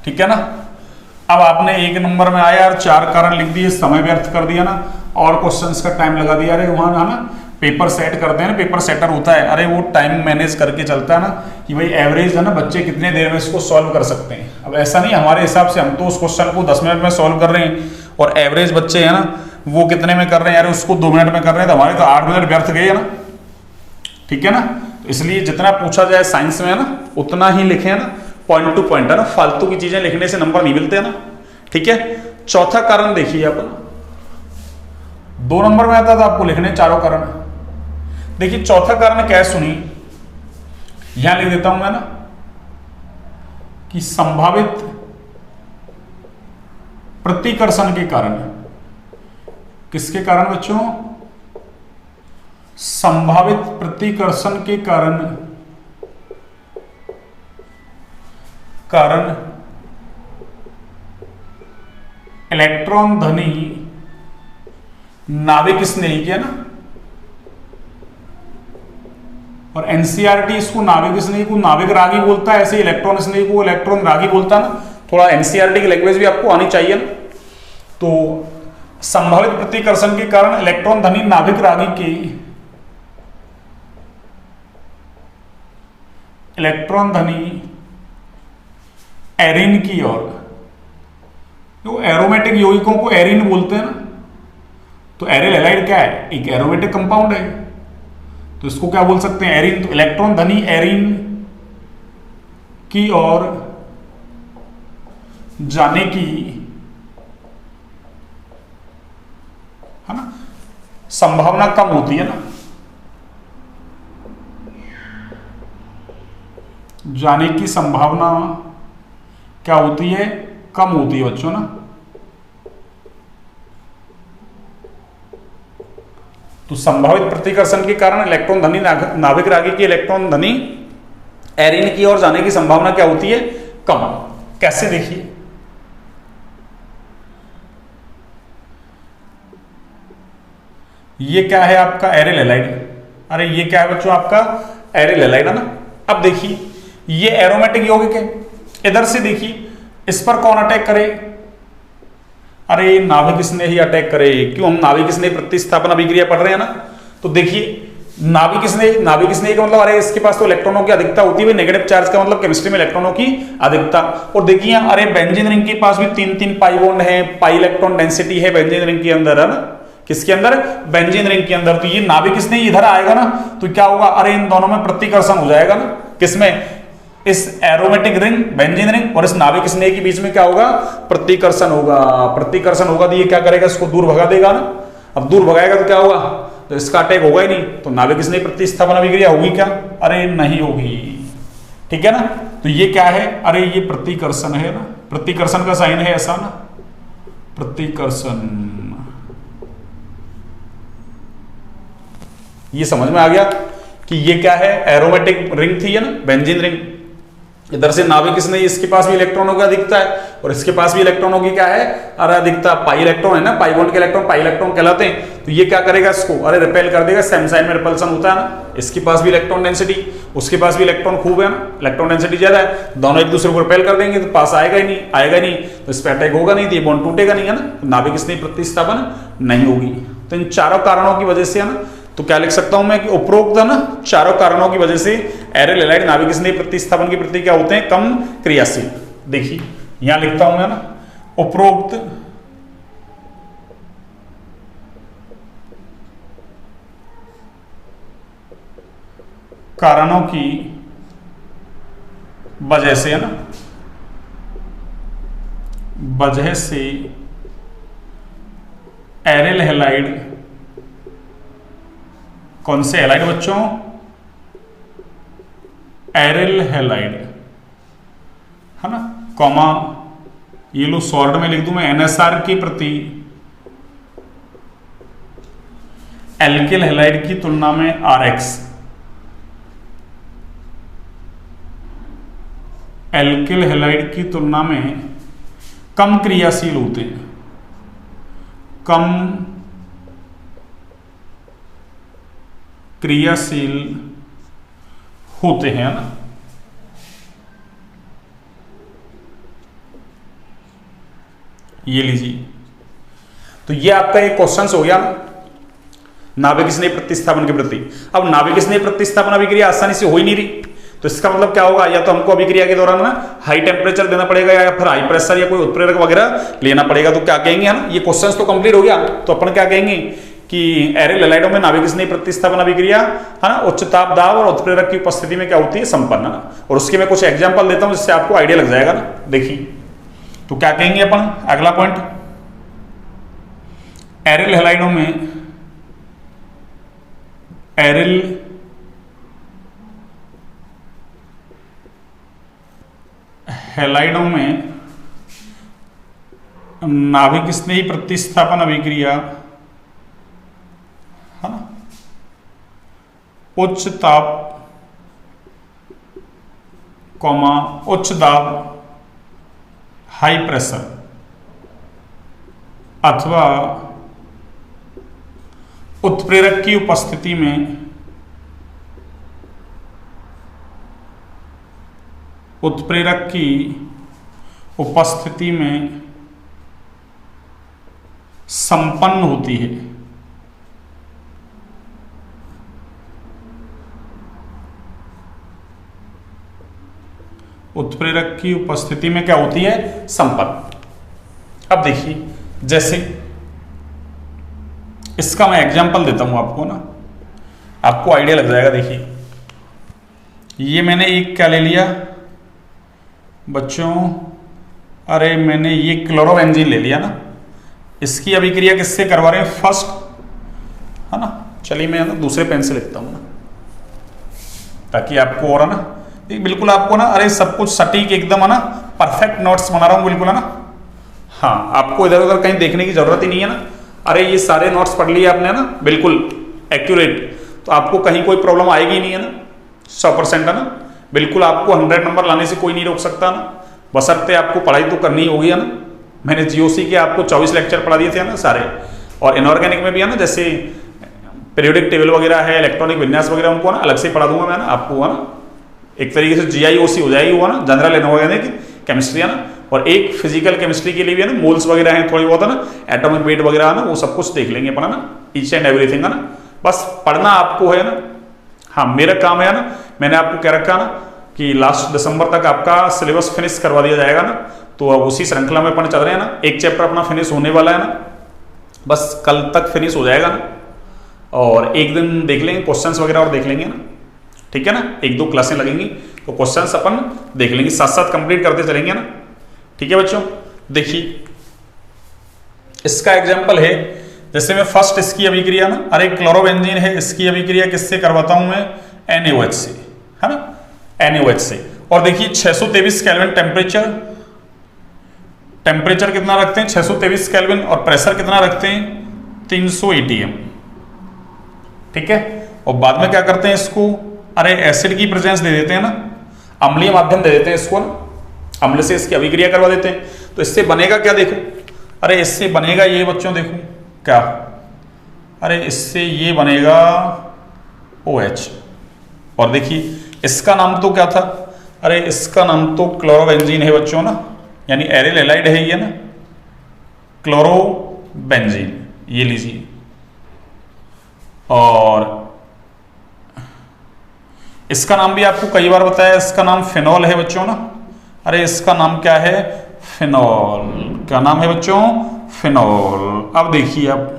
ठीक है ना। अब आपने 1 नंबर में आया और 4 कारण लिख दिए, समय व्यर्थ कर दिया ना, और क्वेश्चंस का टाइम लगा दिया। अरे वहां है ना पेपर सेट करते हैं ना, पेपर सेटर होता है, अरे वो टाइम मैनेज करके चलता है ना कि भाई एवरेज है ना बच्चे कितने देर में इसको सॉल्व कर सकते हैं। अब ऐसा नहीं हमारे हिसाब से, हम तो उस क्वेश्चन को 10 मिनट में सॉल्व कर रहे हैं और एवरेज बच्चे हैं ना वो कितने में कर रहे हैं, यार उसको 2 मिनट में कर रहे हैं, तो हमारे तो 8 मिनट व्यर्थ गए है ना, ठीक है ना। तो इसलिए जितना पूछा जाए साइंस में है ना उतना ही लिखे है ना, पॉइंट टू पॉइंट है ना, फालतू की चीजें लिखने से नंबर नहीं मिलते हैं ना, ठीक है। चौथा कारण देखिए आप, 2 नंबर में आता था आपको लिखने चारों कारण। देखिए चौथा कारण क्या है, सुनिए, यहां लिख देता हूं मैं ना कि संभावित प्रतिकर्षण के कारण। किसके कारण बच्चों? संभावित प्रतिकर्षण के कारण इलेक्ट्रॉन धनी नाभिक स्नेही है ना, और एनसीईआरटी इसको नाभिक स्नेही को नाभिक रागी बोलता है, ऐसे इलेक्ट्रॉन स्नेही को इलेक्ट्रॉन रागी बोलता है ना। थोड़ा एनसीईआरटी की लैंग्वेज भी आपको आनी चाहिए ना। तो संभावित प्रतिकर्षण के कारण इलेक्ट्रॉन धनी नाभिक रागी के इलेक्ट्रॉन धनी एरिन की ओर, जो एरोमेटिक यौगिकों को एरिन बोलते हैं ना, तो एरिल हैलाइड क्या है? एक एरोमेटिक कंपाउंड है, तो इसको क्या बोल सकते हैं? एरिन। तो इलेक्ट्रॉन धनी एरिन की ओर जाने की है ना संभावना कम होती है ना, जाने की संभावना क्या होती है? कम होती है बच्चों ना। तो संभावित प्रतिकर्षण के कारण इलेक्ट्रॉन धनी नाभिक रागी की इलेक्ट्रॉन धनी एरिन की ओर जाने की संभावना क्या होती है? कम। कैसे? देखिए, ये क्या है आपका? Aryl halide. अरे ये क्या है बच्चों? आपका एरिल हैलाइड है ना। अब देखिए, ये एरोमेटिक यौगिक है, इधर से देखिए इस पर कौन अटैक करे? अरे नाभिक स्नेही अटैक करे। क्यों? हम नाभिक स्नेही प्रतिस्थापन अभिक्रिया पढ़ रहे हैं ना। तो देखिए नाभिक स्नेही का मतलब अरे इसके पास तो इलेक्ट्रॉनों की अधिकता होती है, नेगेटिव चार्ज का मतलब केमिस्ट्री में इलेक्ट्रॉनों की अधिकता। और देखिए अरे बेंजीन रिंग के पास भी 3-3 पाई बॉन्ड है, पाई इलेक्ट्रॉन डेंसिटी है बेंजीन रिंग के अंदर, है ना, किसके अंदर, बेंजीन रिंग के अंदर। तो ये नाभिक स्नेही इधर आएगा ना तो क्या होगा, अरे इन दोनों में प्रतिकर्षण हो जाएगा ना, किसमें, इस एरोमेटिक रिंग बेंजीन रिंग और इस नाभिक स्नेही के बीच में क्या होगा, प्रतिकर्षण होगा। प्रतिकर्षण होगा तो ये क्या करेगा, इसको दूर भगा देगा ना। अब दूर भगाएगा तो क्या होगा, तो इसका अटैक होगा ही नहीं, तो नाभिक स्नेही प्रतिस्थापन अभिक्रिया होगी क्या, अरे नहीं होगी, ठीक है ना। तो ये क्या है, अरे ये प्रतिकर्षण है ना, प्रतिकर्षण का साइन है ऐसा ना, प्रतिकर्षण। ये समझ में आ गया कि ये क्या है, एरोमेटिक रिंग थी है ना, बेंजीन रिंग। इधर से नाभिक स्नेही, इसके पास भी इलेक्ट्रॉनों की अधिकता है और इसके पास भी इलेक्ट्रॉनों की क्या है, अरे अधिकता, पाई इलेक्ट्रॉन है ना, पाई बॉन्ड के इलेक्ट्रॉन पाई इलेक्ट्रॉन कहलाते हैं। तो ये क्या करेगा, इसको अरे रिपेल कर देगा, सेम साइन में रिपल्सन होता है ना। इसके पास भी इलेक्ट्रॉन डेंसिटी, उसके पास भी इलेक्ट्रॉन खूब है ना, इलेक्ट्रॉन डेंसिटी ज्यादा है, दोनों एक दूसरे को रिपेल कर देंगे तो पास आएगा ही नहीं, आएगा नहीं, तो इस पर अटैक होगा नहीं, तो ये बॉन्ड टूटेगा नहीं, है ना, नाभिक स्नेही प्रतिस्थापन नहीं होगी। तो इन चारों कारणों की वजह से, है ना, तो क्या लिख सकता हूं मैं कि उपरोक्त ना चारों कारणों की वजह से एरियल हैलाइड नाभिक स्नेही प्रतिस्थापन की प्रति क्या होते हैं, कम क्रियाशील। देखिए यहां लिखता हूं मैं ना, उपरोक्त कारणों की वजह से, है ना, वजह से एरियल हैलाइड, कौन से हैलाइड बच्चों, एरियल हैलाइड, है ना, कॉमा ये लो शॉर्ट में लिख दूं मैं, एनएसआर की प्रति एल्किल हैलाइड की तुलना में आरएक्स, एल्किल हैलाइड की तुलना में कम क्रियाशील होते हैं, कम क्रियाशील होते हैं ना। ये लीजिए, तो ये आपका एक क्वेश्चन हो गया नाभिक स्नेही प्रतिस्थापन के प्रति। अब नाभिक स्नेही प्रतिस्थापन अभिक्रिया आसानी से हो ही नहीं रही, तो इसका मतलब क्या होगा, या तो हमको अभिक्रिया के दौरान ना हाई टेम्परेचर देना पड़ेगा या फिर हाई प्रेशर या कोई उत्प्रेरक वगैरह लेना पड़ेगा। तो क्या कहेंगे, है ना, ये क्वेश्चन तो कंप्लीट हो गया, तो अपन क्या कहेंगे कि एरियल हैलाइडों में नाभिक स्नेही प्रतिस्थापन अभिक्रिया, है ना, उच्च ताप दाब और उत्प्रेरक की उपस्थिति में क्या होती है, संपन्न, है ना। और उसके मैं कुछ एग्जांपल देता हूं जिससे आपको आइडिया लग जाएगा ना। देखिए तो क्या कहेंगे अपन, अगला पॉइंट, एरियल हैलाइडों में, एरियल हैलाइडों में नाभिक स्नेही प्रतिस्थापन अभिक्रिया, है ना, उच्च ताप कॉमा उच्च दाब हाई प्रेशर अथवा उत्प्रेरक की उपस्थिति में, उत्प्रेरक की उपस्थिति में संपन्न होती है। उत्प्रेरक की उपस्थिति में क्या होती है, संपन्न। अब देखिए, जैसे इसका मैं एग्जांपल देता हूं आपको ना, आपको आइडिया लग जाएगा। देखिए ये मैंने एक क्या ले लिया बच्चों, अरे मैंने ये क्लोरोबेंजीन ले लिया ना, इसकी अभिक्रिया किससे करवा रहे हैं, फर्स्ट, है ना। चलिए मैं ना दूसरे पेन से लिखता हूं ना, ताकि आपको और, है ना, बिल्कुल आपको ना, अरे सब कुछ सटीक एकदम, है ना, परफेक्ट नोट्स बना रहा हूं बिल्कुल, है ना। हाँ, आपको इधर उधर कहीं देखने की जरूरत ही नहीं है ना। अरे ये सारे नोट्स पढ़ लिए आपने ना, बिल्कुल एक्यूरेट, तो आपको कहीं कोई प्रॉब्लम आएगी नहीं, है ना, 100%, है ना। बिल्कुल आपको 100 नंबर लाने से कोई नहीं रोक सकता ना, बशर्ते आपको पढ़ाई तो करनी होगी, है ना। मैंने जीओसी के आपको 24 लेक्चर पढ़ा दिए थे ना सारे, और इनऑर्गेनिक में भी, है ना, जैसे पीरियोडिक टेबल वगैरह है, इलेक्ट्रॉनिक विन्यास वगैरह, उनको ना अलग से पढ़ा दूंगा मैं ना आपको, है ना। एक तरीके से जीआईओसी हो जाएगी वो ना, जनरल इनऑर्गेनिक केमिस्ट्री, है ना। और एक फिजिकल केमिस्ट्री के लिए भी, है ना, मोल्स वगैरह हैं थोड़ी बहुत, है ना, एटॉमिक वेट वगैरह, है ना, वो सब कुछ देख लेंगे अपन, है ना, ईच एंड एवरीथिंग, है ना। बस पढ़ना आपको है ना। हाँ मेरा काम है ना, मैंने आपको कह रखा ना कि लास्ट दिसंबर तक आपका सिलेबस फिनिश करवा दिया जाएगा ना, तो अब उसी श्रृंखला में अपन चल रहे हैं ना। एक चैप्टर अपना फिनिश होने वाला है ना, बस कल तक फिनिश हो जाएगा ना, और एक दिन देख लेंगे क्वेश्चंस वगैरह और देख लेंगे ना, ठीक है ना। 1-2 क्लासें लगेंगी तो क्वेश्चंस अपन देख लेंगे, साथ साथ कंप्लीट करते चलेंगे ना, ठीक है बच्चों। देखिए इसका एग्जाम्पल है, जैसे मैं फर्स्ट इसकी अभिक्रिया ना, अरे क्लोरोबेंजीन है, इसकी अभिक्रिया किससे करवाता हूं मैं, NaOH से, है ना, NaOH से। और देखिए 623 केल्विन टेम्परेचर कितना रखते हैं, 623 केल्विन, और प्रेशर कितना रखते हैं, 300 atm, ठीक है। और बाद में क्या करते हैं इसको, अरे एसिड की प्रेजेंस दे देते हैं ना, अम्लीय माध्यम दे देते हैं इसको ना, अम्ल से इसकी अभिक्रिया करवा देते हैं। तो इससे बनेगा क्या, देखो, अरे इससे बनेगा ये बच्चों, देखो क्या, अरे इससे ये बनेगा OH। और देखिए इसका नाम तो क्या था, अरे इसका नाम तो क्लोरोबेंजीन है बच्चों ना, यानी एरिल हैलाइड है ये ना, क्लोरोबेंजीन, ये लीजिए। और इसका नाम भी आपको कई बार बताया, इसका नाम फिनॉल है बच्चों ना, अरे इसका नाम क्या है, फिनॉल, क्या नाम है बच्चों, फिनॉल। अब देखिए आप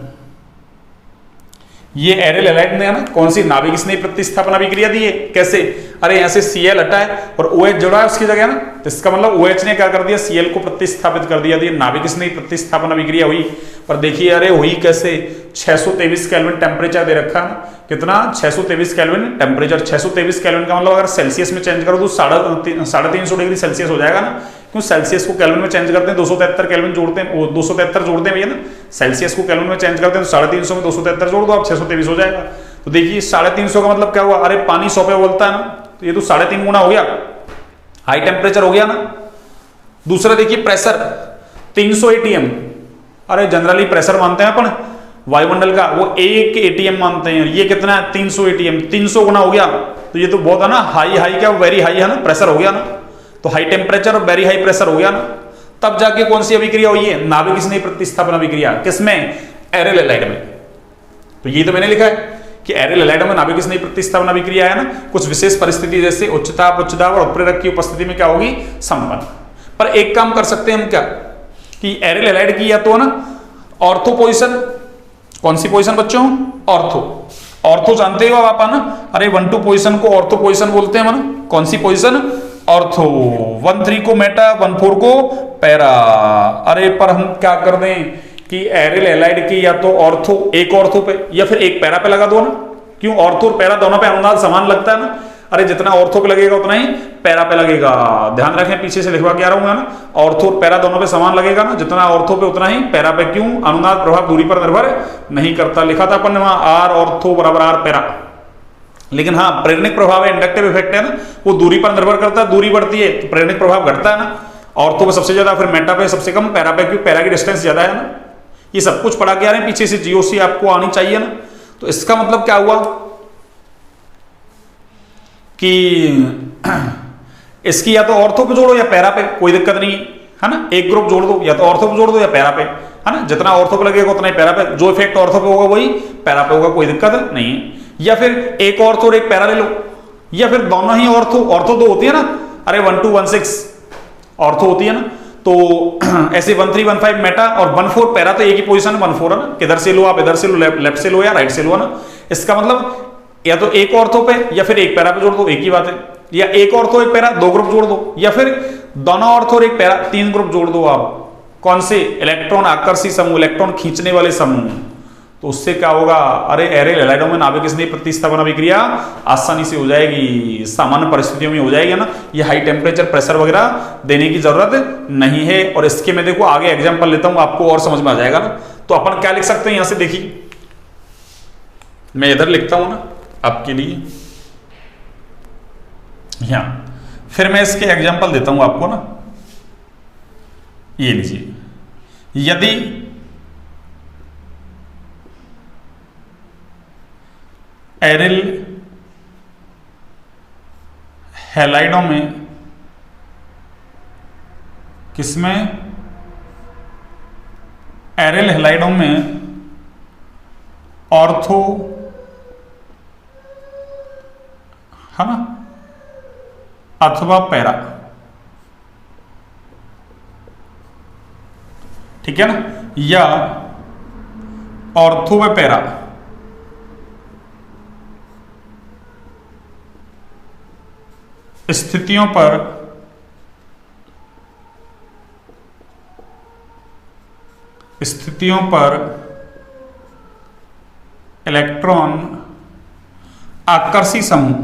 ये एरिल हैलाइड ने है ना कौन सी नाभिक स्नेही प्रतिस्थापन अभिक्रिया दी है, कैसे, अरे यहाँ से Cl हटा है और OH जोड़ा है उसकी जगह ना, तो इसका मतलब OH ने क्या कर दिया, Cl को प्रतिस्थापित कर दिया, तो ये नाभिक स्नेही प्रतिस्थापन अभिक्रिया हुई। पर देखिए अरे हुई कैसे, 623 केल्विन टेम्परेचर दे रखा है ना, कितना, 623 केल्विन टेम्परेचर। 623 केल्विन का मतलब अगर सेल्सियस में चेंज करो तो 350 डिग्री सेल्सियस हो जाएगा ना, क्यों सेल्सियस को केल्विन में चेंज करते हैं, 273 केल्विन जोड़ते हैं, 273 जोड़ते हैं भैया ना, सेल्सियस को केल्विन में चेंज करते हैं तो 350 में 273 जोड़ दो आप, 623 हो जाएगा। तो देखिए 350 का मतलब क्या हुआ, अरे पानी 100 पे बोलता है ना, तो ये तो 3.5 गुना हो गया, हाई टेम्परेचर हो गया ना। दूसरा देखिए प्रेशर 300 atm, अरे जनरली प्रेशर मानते हैं अपन वायुमंडल का, वो 1 atm मानते हैं, ये कितना है 300 atm, 300 गुना हो गया, तो ये तो बहुत है ना, हाई क्या, वेरी हाई है ना, प्रेशर हो गया ना, तो हाई टेम्परेचर और वेरी हाई प्रेशर हो गया ना। तब जाके कौन सी अभिक्रिया हुई है, नाभिक स्नेही प्रतिस्थापन अभिक्रिया, किसमें, एरिल हैलाइड में। तो ये तो मैंने लिखा है कि एरिल हैलाइड में नाभिक स्नेही प्रतिस्थापन अभिक्रिया है ना, कुछ विशेष परिस्थिति जैसे उच्च ताप, उच्च दाब और उत्प्रेरक की उपस्थिति में क्या होगी, संपन्न। पर एक काम कर सकते हैं हम क्या, कि एरिल हैलाइड की या तो ना ऑर्थो पोजिशन, कौन सी पोजिशन बच्चों, ऑर्थो जानते हो आप ना, अरे 1-2 पोजिशन को ऑर्थो पोजिशन बोलते हैं ना, कौन सी पोजिशन, ऑर्थो। 1-3 को मेटा, 1-4 को पैरा। अरे पर हम क्या कर दें कि एरिल हैलाइड की या तो ऑर्थो, एक ऑर्थो पे या फिर एक पैरा पे लगा दो ना, क्यों, ऑर्थो और पैरा दोनों पे अनुनाद समान लगता है ना, अरे जितना ऑर्थो पे लगेगा उतना ही पैरा पे लगेगा। ध्यान रखें, पीछे से लिखवा के आ रहा हूं ना, ऑर्थो और पैरा दोनों पे समान लगेगा ना, जितना ऑर्थो पे उतना ही पैरा पे, क्यों, अनुनाद प्रभाव दूरी पर निर्भर नहीं करता, लिखा था अपन ने वहां आर ऑर्थो बराबर आर पैरा। लेकिन हाँ प्रेरणिक प्रभाव है, इंडक्टिव इफेक्ट है ना, वो दूरी पर निर्भर करता है, दूरी बढ़ती है तो प्रेरणिक प्रभाव घटता है ना, ऑर्थो पे सबसे ज्यादा, फिर मेटा पे सबसे कम, पैरा पे, क्यों, पैरा की डिस्टेंस ज्यादा है ना। ये सब कुछ पढ़ा के आ रहे हैं, पीछे से GOC आपको आनी चाहिए ना। तो इसका मतलब क्या हुआ कि इसकी या तो ऑर्थो पे जोड़ो या पैरा पे, कोई दिक्कत नहीं है ना, एक ग्रुप जोड़ दो, या तो ऑर्थो पे जोड़ दो या पैरा पे, है ना, जितना ऑर्थो पे लगेगा उतना ही पैरा पे, जो इफेक्ट ऑर्थो पे होगा वही पैरा पे होगा, कोई दिक्कत नहीं है। या फिर एक ऑर्थो और एक पैरा ले लो, या फिर दोनों ही ऑर्थो दो होती है ना, अरे 1-2-1-6 ऑर्थो होती है ना, तो ऐसे 1-3-1-5 मेटा और 1-4 पैरा, तो एक ही पोजीशन 1-4 है ना, किधर से लो आप, इधर से लो, लेफ्ट से लो या राइट से लो ना। इसका मतलब या तो एक ऑर्थो पे या फिर एक पैरा पे जोड़ दो, एक ही बात है, या एक ऑर्थो एक पैरा 2 ग्रुप जोड़ दो, या फिर दोनों ऑर्थो और एक पैरा 3 ग्रुप जोड़ दो आप। कौन से, इलेक्ट्रॉन आकर्षी समूह, इलेक्ट्रॉन खींचने वाले समूह, तो उससे क्या होगा, अरे एरिल हैलाइडों में नाभिक स्नेही प्रतिस्थापन अभिक्रिया आसानी से हो जाएगी, सामान्य परिस्थितियों में हो जाएगी ना, ये हाई टेम्परेचर प्रेशर वगैरह देने की जरूरत नहीं है। और इसके मैं देखो आगे एग्जांपल लेता हूं, आपको और समझ में आ जाएगा ना। तो अपन क्या लिख सकते हैं, यहां से देखिए मैं इधर लिखता हूं ना आपके लिए, यहां फिर मैं इसके एग्जांपल देता हूं आपको ना, ये लीजिए, यदि एरिल हैलाइडों में, किसमें, एरिल हैलाइडों में ऑर्थो है ना, अथवा पैरा, ठीक है ना, या ऑर्थो व पैरा, स्थितियों पर इलेक्ट्रॉन आकर्षी समूह,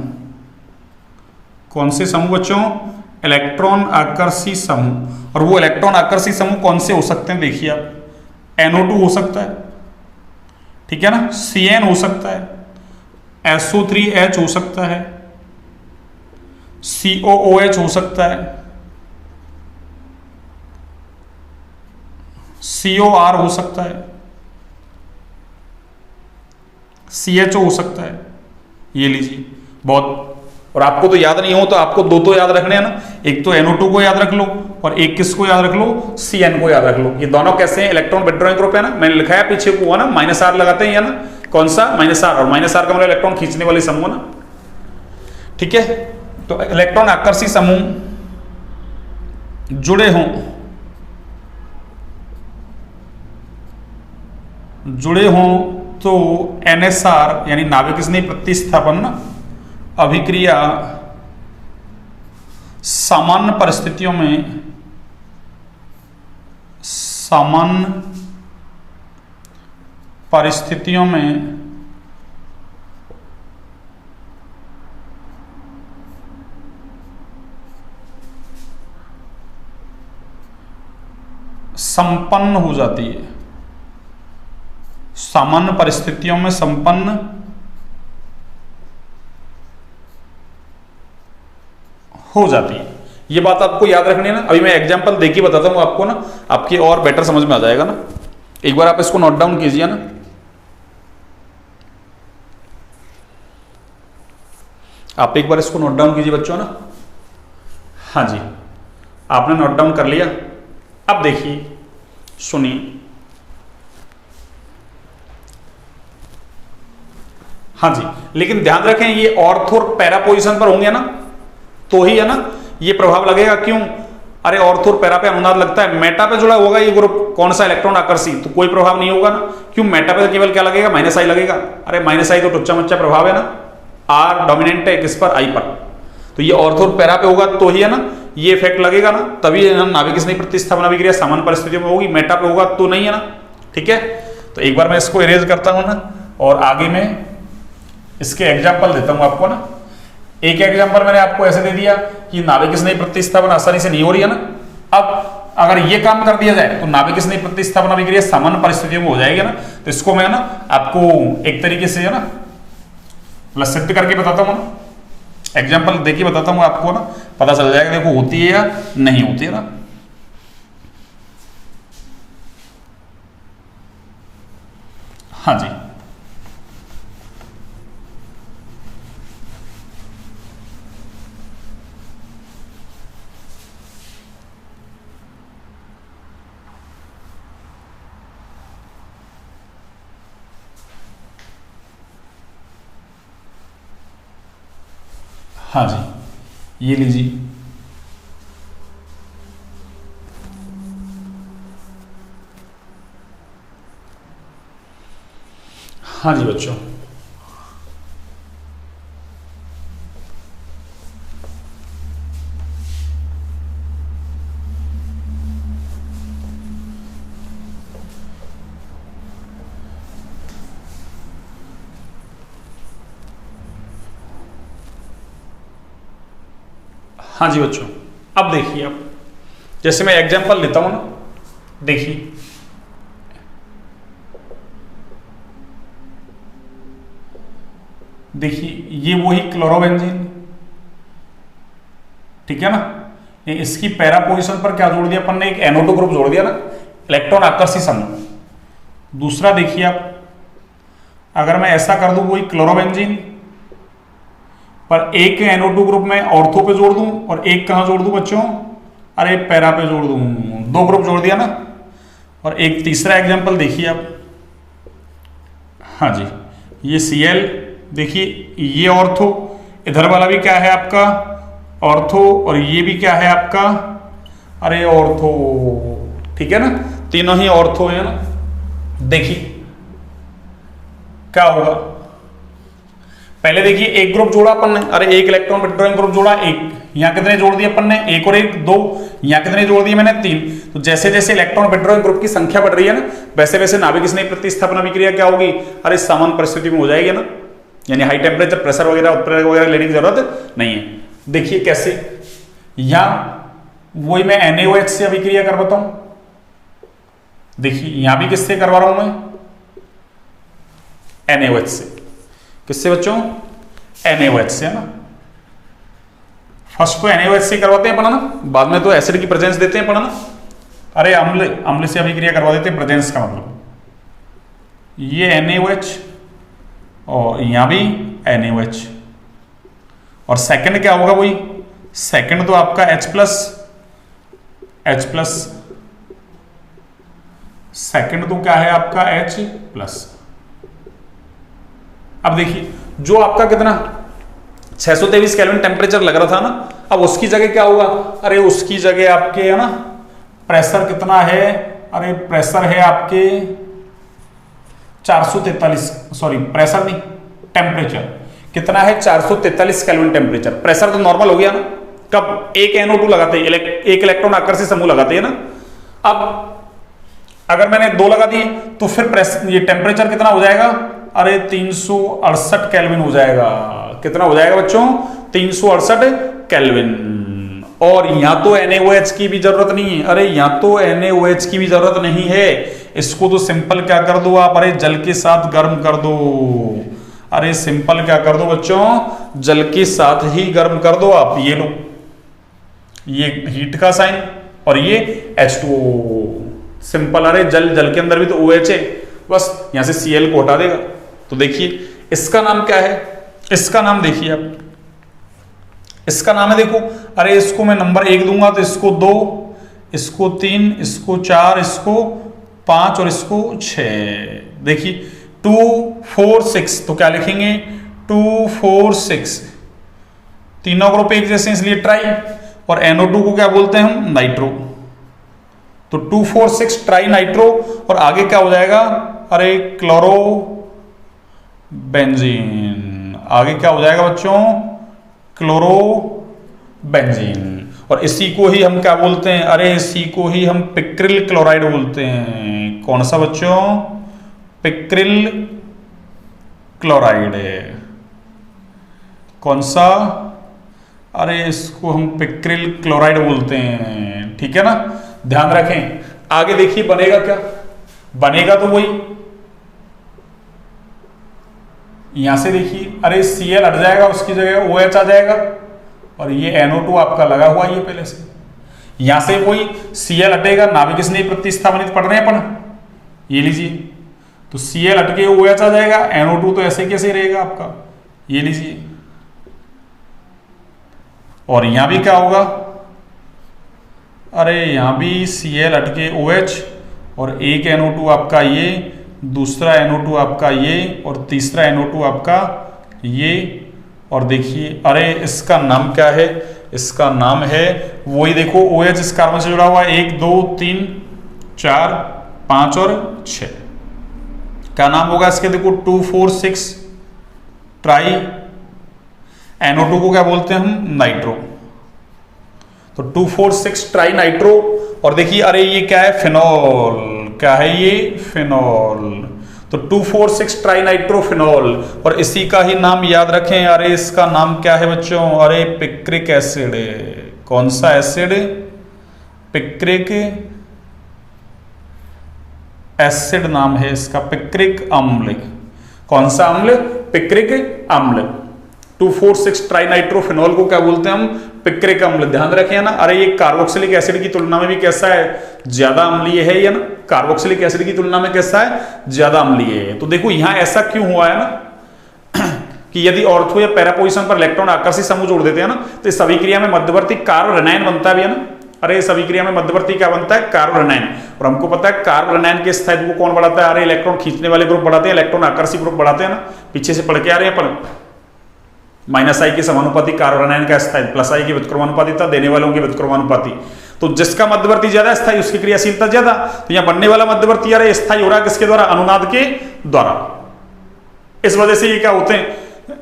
कौन से समूह बच्चों, इलेक्ट्रॉन आकर्षी समूह। और वो इलेक्ट्रॉन आकर्षी समूह कौन से हो सकते हैं, देखिए आप, NO2 हो सकता है, ठीक है ना, CN हो सकता है, SO3H हो सकता है, COOH हो सकता है, COR हो सकता है, CHO हो सकता है। ये लीजिए बहुत, और आपको तो याद नहीं हो तो आपको दो तो याद रखने हैं ना, एक तो NO2 को याद रख लो और एक किसको याद रख लो, CN को याद रख लो। ये दोनों कैसे हैं, इलेक्ट्रॉन विथड्रॉइंग ग्रुप है ना, मैंने लिखा है पीछे को, है ना, -R लगाते हैं, या ना, कौन सा, -R, और -R का मतलब इलेक्ट्रॉन खींचने वाले समूह ना, ठीक है। तो इलेक्ट्रॉन आकर्षी समूह जुड़े हों तो NSR यानी नाभिक स्नेही प्रतिस्थापन अभिक्रिया सामान्य परिस्थितियों में संपन्न हो जाती है, सामान्य परिस्थितियों में संपन्न हो जाती है। ये बात आपको याद रखनी है ना। अभी मैं एग्जांपल देके बताता हूं आपको ना, आपकी और बेटर समझ में आ जाएगा ना। एक बार आप इसको नोट डाउन कीजिए ना। आप एक बार इसको नोट डाउन कीजिए बच्चों ना। हाँ जी, आपने नोट डाउन कर लिया। अब देखिए, सुनिए। हाँ जी, लेकिन ध्यान रखें ये ऑर्थो और पैरा पोजीशन पर होंगे ना, तो ही है ना ये प्रभाव लगेगा। क्यों? अरे ऑर्थो और पैरा पे अनुनाद लगता है, मेटा पे जुड़ा होगा ये ग्रुप, कौन सा, इलेक्ट्रॉन आकर्षी, तो कोई प्रभाव नहीं होगा ना। क्यों? मेटा पे केवल क्या लगेगा, -I लगेगा। अरे -I तो टुच्चा मुच्चा प्रभाव है ना, R डोमिनेंट है किस पर, I पर। तो ये ऑर्थो और पैरा पे होगा तो ही है ना ये इफेक्ट लगेगा ना, तभी नाभिक स्नेही प्रतिस्थापन अभिक्रिया सामान्य परिस्थितियों में होगी। मेटा पे होगा तो नहीं है ना, ठीक है। तो एक बार मैं इसको इरेज करता हूं ना, और आगे में इसके एग्जाम्पल देता हूं आपको ना। एक एग्जाम्पल मैंने आपको ऐसे दे दिया कि नाभिक स्नेही प्रतिस्थापन आसानी से नहीं हो रही है ना। अब अगर ये काम कर दिया जाए तो नाभिक स्नेही प्रतिस्थापन अभिक्रिया सामान्य परिस्थितियों में हो जाएगी ना। तो इसको मैं ना आपको एक तरीके से है ना सिद्ध करके बताता हूं ना, एग्जाम्पल देखिए बताता हूं आपको ना, पता चल जाएगा देखो होती है या नहीं होती है ना। हाँ जी, हाँ जी, ये लीजिए। हाँ जी बच्चों, हाँ जी बच्चों, अब देखिए, अब जैसे मैं एग्जांपल लेता हूं ना, देखिए ये वही क्लोरोबेंजीन, ठीक है ना। इसकी पैरा पोजीशन पर क्या जोड़ दिया अपन ने, एक NO2 ग्रुप जोड़ दिया ना, इलेक्ट्रॉन आकर्षी समूह। दूसरा देखिए आप, अगर मैं ऐसा कर दूं वही क्लोरोबेंजीन पर एक NO2 ग्रुप में ऑर्थो पे जोड़ दूं और एक कहां जोड़ दूं बच्चों, अरे पैरा पे जोड़ दूं, दो ग्रुप जोड़ दिया ना। और एक तीसरा एग्जांपल देखिए आप, हाँ जी, ये Cl देखिए, ये ऑर्थो, इधर वाला भी क्या है आपका ऑर्थो, और ये भी क्या है आपका, अरे ऑर्थो, ठीक है ना, तीनों ही ऑर्थो है ना। देखिए क्या होगा, पहले देखिए एक ग्रुप जोड़ा अपन ने, अरे एक इलेक्ट्रॉन विड्रॉइंग ग्रुप जोड़ा, एक यहां कितने जोड़ दिए अपन ने, एक और एक दो, यहां कितने जोड़ दिए मैंने, 3। तो जैसे जैसे इलेक्ट्रॉन विड्रॉइंग ग्रुप की संख्या बढ़ रही है ना, वैसे वैसे नाभिक स्नेह प्रतिस्थापन अभिक्रिया क्या होगी, अरे समान परिस्थिति में हो जाएगी ना, यानी हाई टेम्परेचर प्रेशर वगैरह उत्प्रेरक वगैरह लेने की जरूरत नहीं है। देखिए कैसे, यहां वही मैं NaOH से अभिक्रिया करवाता हूं, देखिए यहां भी किससे करवा रहा हूं मैं, NaOH से। किससे बच्चों, NaOH से, है ना। फर्स्ट को NaOH से करवाते हैं अपन ना, बाद में तो एसिड की प्रेजेंस देते हैं अपन ना, अरे अम्ल से अभिक्रिया करवा देते हैं, प्रेजेंस का मतलब ये NaOH और यहां भी NaOH। और सेकंड क्या होगा, वही सेकंड तो आपका H प्लस, सेकंड तो क्या है आपका H+। अब देखिए जो आपका कितना 623 केल्विन टेम्परेचर लग रहा था ना, अब उसकी जगह क्या होगा, अरे उसकी जगह आपके है ना प्रेशर कितना है, अरे प्रेशर है आपके 443, सॉरी प्रेशर नहीं, टेम्परेचर कितना है 443 केल्विन टेम्परेचर। प्रेशर तो नॉर्मल हो गया ना, कब एक NO2 लगाते हैं, एक इलेक्ट्रॉन आकर्षित समूह लगाते हैं ना। अब अगर मैंने 2 लगा दिए तो फिर प्रेशर, ये टेम्परेचर कितना हो जाएगा, अरे 368 केल्विन हो जाएगा। कितना हो जाएगा बच्चों, 368 केल्विन। और यहां तो NaOH की भी जरूरत नहीं है, अरे यहां तो NaOH की भी जरूरत नहीं है, इसको तो सिंपल क्या कर दो आप, अरे जल के साथ गर्म कर दो, अरे सिंपल क्या कर दो बच्चों, जल के साथ ही गर्म कर दो आप। ये लो, ये हीट का साइन और ये H2O, सिंपल। अरे जल के अंदर भी तो OH है, बस यहां से Cl को हटा देगा। तो देखिए इसका नाम क्या है, इसका नाम देखिए आप, इसका नाम है, देखो अरे इसको मैं नंबर 1 दूंगा तो इसको 2, इसको 3, इसको 4, इसको 5 और इसको 6। देखिए 2 4 6, तो क्या लिखेंगे 2 4 6, तीनों ग्रुप एक जैसे इसलिए ट्राई, और NO2 को क्या बोलते हैं हम, नाइट्रो। तो 2 4 6 ट्राई नाइट्रो, और आगे क्या हो जाएगा, अरे क्लोरो बेंजीन, आगे क्या हो जाएगा बच्चों, क्लोरो बेंजीन। और इसी को ही हम क्या बोलते हैं, अरे इसी को ही हम पिक्रिल क्लोराइड बोलते हैं। कौन सा बच्चों, पिक्रिल क्लोराइड है, कौन सा, अरे इसको हम पिक्रिल क्लोराइड बोलते हैं, ठीक है ना, ध्यान रखें। आगे देखिए बनेगा क्या, बनेगा तो वही, यहां से देखिए अरे Cl हट जाएगा, उसकी जगह OH आ जाएगा, और ये NO2 आपका लगा हुआ है ये पहले से, यहां से वही Cl हटेगा, नाभिक स्नेह प्रतिस्थापनित पढ़ रहे हैं अपन, ये लीजिए, तो Cl हट के OH आ जाएगा, NO2 तो ऐसे कैसे रहेगा आपका, ये लीजिए। और यहां भी क्या होगा, अरे यहां भी Cl हट के OH, और एक NO2 आपका ये, दूसरा NO2 आपका ये, और तीसरा NO2 आपका ये। और देखिए अरे इसका नाम क्या है, इसका नाम है वही, देखो OH इस कार्बन से जुड़ा हुआ है, 1 2 3 4 5 और 6, क्या नाम होगा इसके, देखो 2 4 6 ट्राई, NO2 को क्या बोलते हैं हम, नाइट्रो। तो 2 4 6 ट्राई नाइट्रो। और देखिए अरे ये क्या है, फिनॉल, क्या है ये, फिनॉल। तो 2 4 6 ट्राई नाइट्रोफिनॉल, और इसी का ही नाम याद रखें, अरे इसका नाम क्या है बच्चों, अरे पिक्रिक एसिड। कौन सा एसिड, पिक्रिक एसिड नाम है इसका, पिक्रिक अम्ल। कौन सा अम्ल, पिक्रिक अम्ल। 2 4 6 ट्राई नाइट्रोफिनॉल को क्या बोलते हैं हम, पिक्रिक अम्ल। ध्यान रखें ना, अरे ये कार्बोक्सिलिक एसिड की तुलना में भी कैसा है, ज्यादा अम्लीय है, या ना कार्बोक्सिलिक एसिड की तुलना में कैसा है, ज्यादा अम्लीय है। तो देखो यहां ऐसा क्यों हुआ है ना कि यदि ऑर्थो या पैरा पोजीशन पर इलेक्ट्रॉन आकर्षित समूह जोड़ देते हैं ना, तो इस अभिक्रिया में मध्यवर्ती कार्बोरेनाइन बनता भी है ना। अरे इस अभिक्रिया में मध्यवर्ती क्या बनता है, कार्बोरेनाइन। और हमको पता है कार्बोरेनाइन के स्थायित्व को कौन बढ़ाता है, अरे इलेक्ट्रॉन खींचने वाले ग्रुप बढ़ाते हैं, इलेक्ट्रॉन आकर्षित ग्रुप बढ़ाते हैं ना, पीछे से पढ़ के आ रहे हैं अपन। माइनस आई के समानुपाती कार्बोनाइन का स्थायी, प्लस आई की व्युत्क्रमानुपातिता, देने वालों की व्युत्क्रमानुपाती। तो जिसका मध्यवर्ती ज्यादा स्थायी उसकी क्रियाशीलता ज्यादा। तो यहां बनने वाला मध्यवर्ती यार स्थायी हो रहा है किसके द्वारा? अनुनाद के द्वारा। इस वजह से ये क्या होते हैं,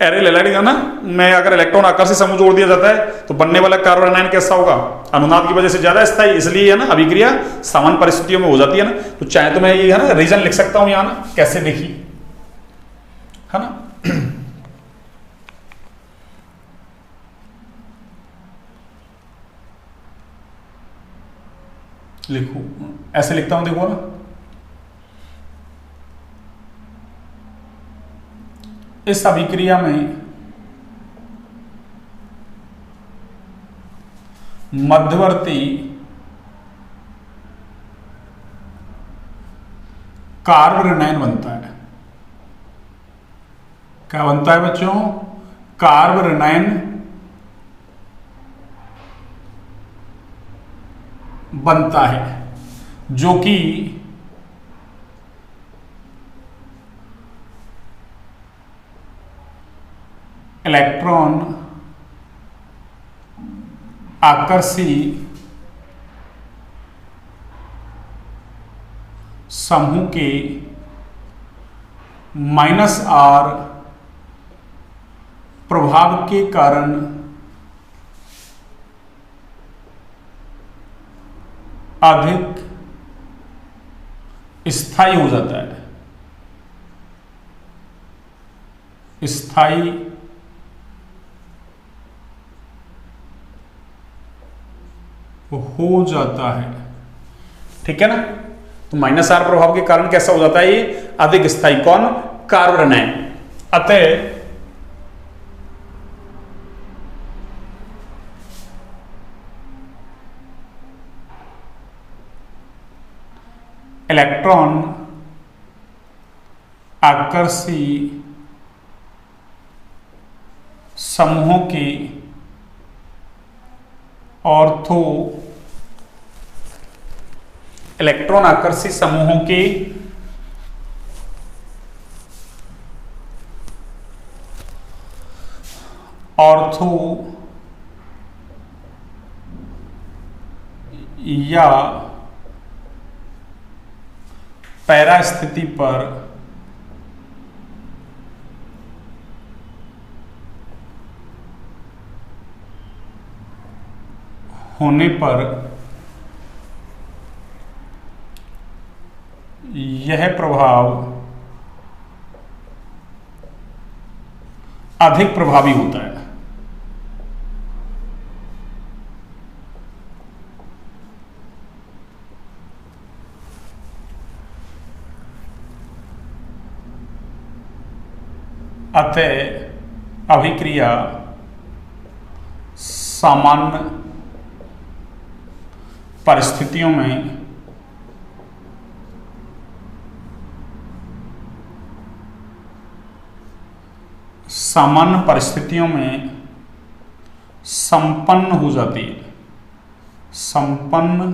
एरियल हैलाइड ना में अगर इलेक्ट्रॉन आकर्षित समूह जोड़ दिया जाता है तो बनने वाला कार्बन आयन कैसा होगा? अनुनाद की वजह से ज्यादा स्थायी, इसलिए है ना अभिक्रिया सामान्य परिस्थितियों में हो जाती है ना। तो चाहे तो मैं ये है ना रीजन लिख सकता हूं यहां ना, कैसे देखिए, है ना। लिखो, ऐसे लिखता हूं, देखो ना, इस अभिक्रिया में मध्यवर्ती कार्बोरेनाइन बनता है। क्या बनता है बच्चों? कार्बोरेनाइन बनता है, जो कि इलेक्ट्रॉन आकर्षी समूह के -R प्रभाव के कारण अधिक स्थायी हो जाता है, स्थायी हो जाता है। ठीक है ना। तो -R प्रभाव के कारण कैसा हो जाता है ये? अधिक स्थायी। कौन? कार्बोरेनाइन। अतः इलेक्ट्रॉन आकर्षी समूहों के ऑर्थो इलेक्ट्रॉन आकर्षी समूहों के ऑर्थो या पैरा स्थिति पर होने पर यह प्रभाव अधिक प्रभावी होता है। अतः अभिक्रिया सामान्य परिस्थितियों में संपन्न हो जाती है, संपन्न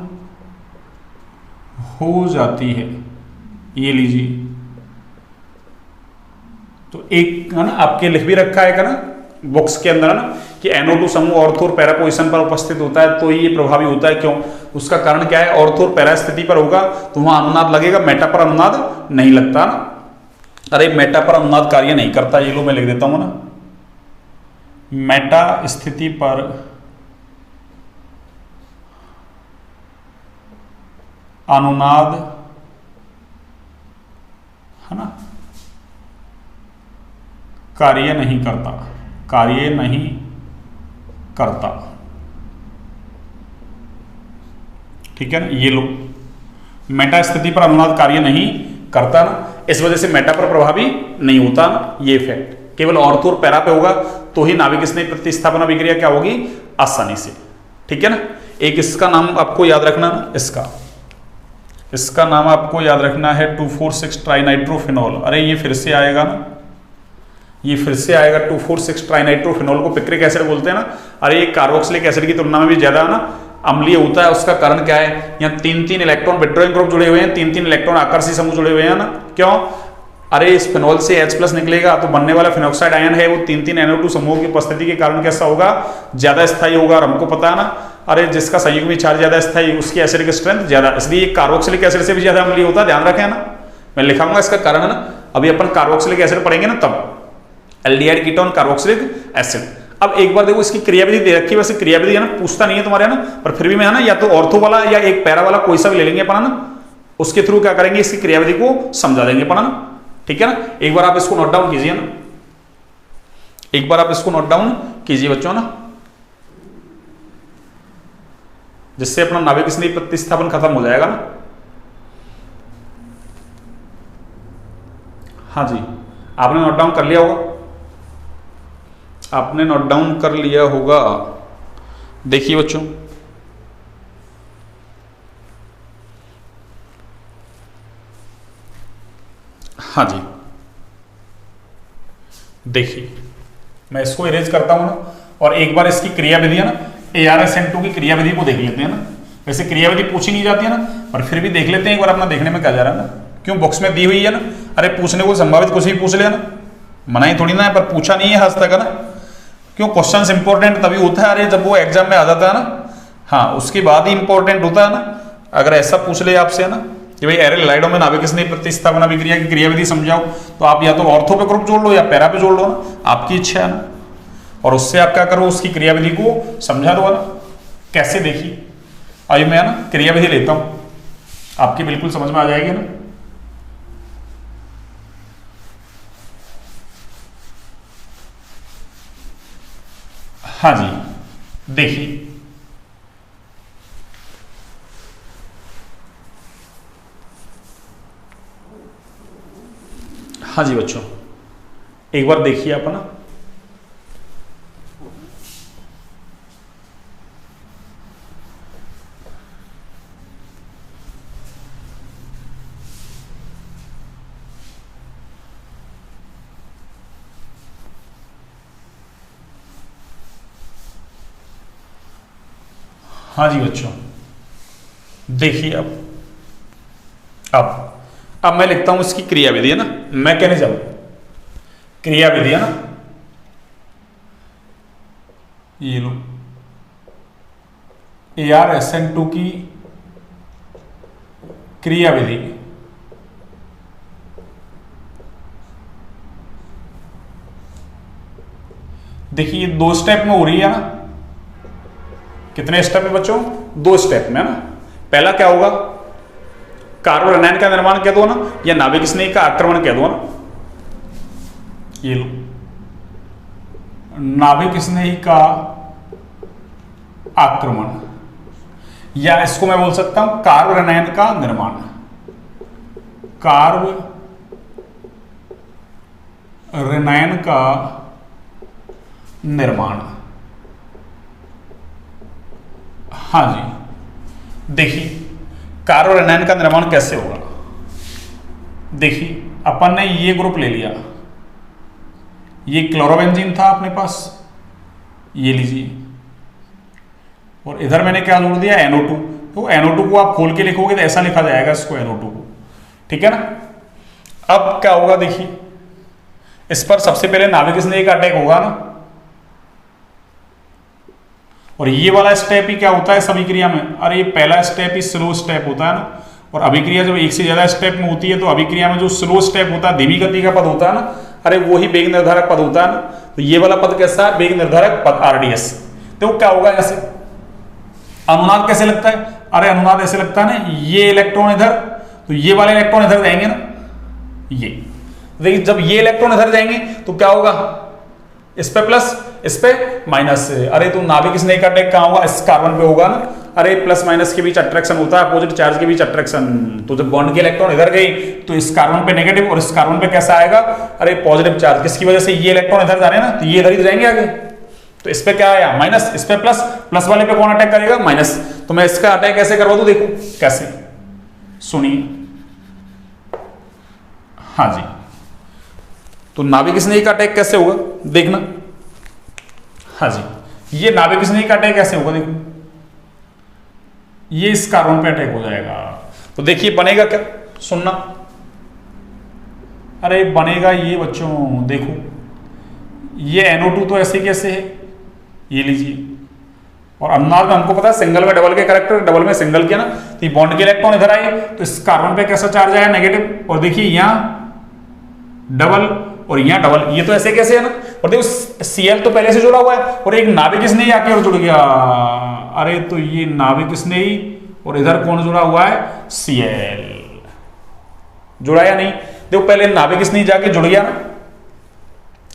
हो जाती है। ये लीजिए, तो एक है ना आपके लिख भी रखा है ना बॉक्स के अंदर, है ना, कि NO2 समूह ऑर्थो और पैरा पोजीशन पर उपस्थित होता है तो ये प्रभावी होता है। क्यों? उसका कारण क्या है? ऑर्थो और पैरा स्थिति पर होगा तो वहां अनुनाद लगेगा, मेटा पर अनुनाद नहीं लगता ना। अरे मेटा पर अनुनाद कार्य नहीं करता, ये लो मैं लिख देता हूं ना, मेटा स्थिति पर अनुनाद, है ना, कार्य नहीं करता, कार्य नहीं करता। ठीक है ना, ये लो, मेटा स्थिति पर अनुनाद कार्य नहीं करता ना, इस वजह से मेटा पर प्रभावी नहीं होता ना, ये इफेक्ट केवल ऑर्थो और पैरा पे होगा तो ही नाभिक स्नेह प्रतिस्थापन अभिक्रिया क्या होगी? आसानी से। ठीक है ना। एक इसका नाम आपको याद रखना ना, इसका नाम आपको याद रखना है 2,4,6 ट्राइनाइट्रोफिनॉल। अरे ये फिर से आएगा ना, ये फिर से आएगा 2,4,6 ट्राइनाइट्रोफिनॉल को पिक्रिक एसिड बोलते हैं ना। अरे ये कार्बोक्सिलिक एसिड की तुलना में भी ज्यादा ना अम्लीय होता है। उसका कारण क्या है? यहाँ 3-3 इलेक्ट्रॉन विड्रॉइंग ग्रुप जुड़े हुए हैं, 3-3 इलेक्ट्रॉन आकर्षी समूह जुड़े हुए हैं ना। क्यों? अरे इस फिनॉल से H+ निकलेगा तो बनने वाला फिनॉक्साइड आयन है वो 3 NO2 समूहों की उपस्थिति के कारण कैसा होगा, ज्यादा स्थायी होगा। और हमको पता है ना, अरे जिसका संयुग्मी चार्ज ज्यादा स्थायी उसकी एसिडिक स्ट्रेंथ ज्यादा, इसलिए कार्बोक्सिलिक एसिड से भी ज्यादा अम्लीय होता है, ध्यान रखें ना, मैं लिखाऊंगा इसका कारण है ना। अभी अपन कार्बोक्सिलिक एसिड पढ़ेंगे ना तब, एल्डिहाइड कीटोन कार्बोक्सिलिक एसिड। अब एक बार देखो इसकी क्रियाविधि दे रखी है, वैसे क्रियाविधि है ना पूछता नहीं है तुम्हारे, है ना, पर फिर भी मैं है ना या तो ऑर्थो वाला या एक पैरा वाला कोई सा भी ले लेंगे अपन, है ना, उसके थ्रू क्या करेंगे इसकी क्रियाविधि को समझा देंगे अपन, है ना, ठीक है ना। एक बार आप इसको नोट डाउन कीजिए ना, एक बार आप इसको नोट डाउन कीजिए बच्चों ना, जिससे अपना नाभिक स्नेह प्रतिस्थापन खत्म हो जाएगा ना। हाँ जी, आपने नोट डाउन कर लिया होगा, आपने नोट डाउन कर लिया होगा। देखिए बच्चों, हाँ जी, देखिए मैं इसको इरेज करता हूं ना, और एक बार इसकी क्रियाविधि है ना ArSN2 की क्रियाविधि को देख लेते हैं ना। वैसे क्रियाविधि पूछी नहीं जाती है ना, पर फिर भी देख लेते हैं एक बार, अपना देखने में क्या जा रहा है ना, क्यों बॉक्स में दी हुई है ना। अरे पूछने को संभावित कुछ भी पूछ ले ना, मना ही थोड़ी ना है, पर पूछा नहीं है आज तक, है ना। क्यों क्वेश्चंस इंपॉर्टेंट तभी होता है अरे जब वो एग्जाम में आ जाता है ना, हाँ उसके बाद ही इंपॉर्टेंट होता है ना। अगर ऐसा पूछ ले आपसे है ना कि भाई एरिल लाइडो में नाभिक स्नेह प्रतिस्थापन अभिक्रिया की क्रियाविधि समझाओ, तो आप या तो ऑर्थो पे ग्रुप जोड़ लो या पैरा पे जोड़ लो ना, आपकी इच्छा है ना। और उससे आप क्या करो, उसकी क्रियाविधि को समझा दो ना। कैसे, देखिए अभी मैं ना क्रियाविधि लेता हूं, आपकी बिल्कुल समझ में आ जाएगी ना। हाँ जी, देखिए हाँ जी बच्चों, एक बार देखिए आप ना, हाँ जी बच्चों, देखिए अब मैं लिखता हूं इसकी क्रियाविधि, है ना, मैकेनिज्म क्रियाविधि, है ना, ये लो ArSN2 की क्रियाविधि। देखिए ये 2 स्टेप में हो रही है ना। कितने स्टेप में बच्चों, 2 स्टेप में, है ना। पहला क्या होगा, कार्बोरेनाइन का निर्माण कह दो ना, या नाभिक स्नेह का आक्रमण कह दो ना। ये लो नाभिक स्नेह का आक्रमण, या इसको मैं बोल सकता हूं कार्बोरेनाइन का निर्माण, कार्बोरेनाइन का निर्माण। हाँ जी, देखिए कार्बोरेनाइन का निर्माण कैसे होगा। देखिए अपन ने ये ग्रुप ले लिया, ये क्लोरोबेंजीन था अपने पास, ये लीजिए, और इधर मैंने क्या जोड़ दिया, NO2। तो NO2 को आप खोल के लिखोगे तो ऐसा लिखा जाएगा इसको, NO2 को, ठीक है ना। अब क्या होगा, देखिए इस पर सबसे पहले नाभिक स्नेह का अटैक होगा ना, और ये वाला स्टेप ही क्या होता है सभी क्रिया में, अरे ये पहला स्टेप ही स्लो स्टेप होता है ना। और अभिक्रिया जब एक से ज्यादा स्टेप में होती है तो अभिक्रिया में जो स्लो स्टेप होता है, धीमी गति का पद होता है ना, अरे वो ही वेग निर्धारक पद होता है ना। तो ये वाला पद कैसा है, वेग निर्धारक पद RDS। तो क्या होगा, ऐसे अनुनाद कैसे लगता है, अरे अनुनाद ऐसे लगता है ना, ये इलेक्ट्रॉन इधर, तो ये वाले इलेक्ट्रॉन इधर जाएंगे ना, ये देखिए जब ये इलेक्ट्रॉन इधर जाएंगे तो क्या होगा, इस पे प्लस इस पे माइनस। अरे तो नाभिक स्नेह का अटैक कहां होगा, इस कार्बन पे होगा ना। अरे प्लस माइनस के बीच अट्रैक्शन होता है, अपोजिट चार्ज के बीच अट्रैक्शन। तो जब बॉन्ड के इलेक्ट्रॉन इधर गई तो इस कार्बन पे नेगेटिव और इस कार्बन पे कैसा आएगा, अरे पॉजिटिव चार्ज। किसकी वजह से, ये इलेक्ट्रॉन इधर जा रहे हैं ना, तो ये इधर ही जाएंगे आगे। तो इस पे क्या आया, माइनस, इस पे प्लस, प्लस वाले पे कौन अटैक करेगा, माइनस। तो मैं इसका अटैक कैसे करवा दूं, देखो कैसे, सुनिए। हाँ जी, तो नाभिक स्नेह का अटैक कैसे होगा देखना। हाँ जी, ये नाभिक स्नेह का अटैक कैसे होगा, देखो ये इस कार्बन पे अटैक हो जाएगा। तो देखिए बनेगा क्या, सुनना, अरे बनेगा ये बच्चों, देखो ये NO2 तो ऐसे कैसे है, ये लीजिए, और अनुनाद में हमको पता है सिंगल में डबल के करेक्टर, डबल में सिंगल किया ना, तो ये बॉन्ड के इलेक्ट्रॉन इधर आए तो इस कार्बन पे कैसा चार्ज आया, नेगेटिव, और देखिए यहाँ डबल और यहाँ डबल, ये तो ऐसे कैसे है ना, और देखो Cl तो पहले से जुड़ा हुआ है, और एक नाभिक इसने ही आके और जुड़ गया, अरे तो ये नाभिक इसने ही, और इधर कौन जुड़ा हुआ है, Cl जुड़ा या नहीं, देखो पहले नाभिक इसने ही जाके जुड़ गया ना,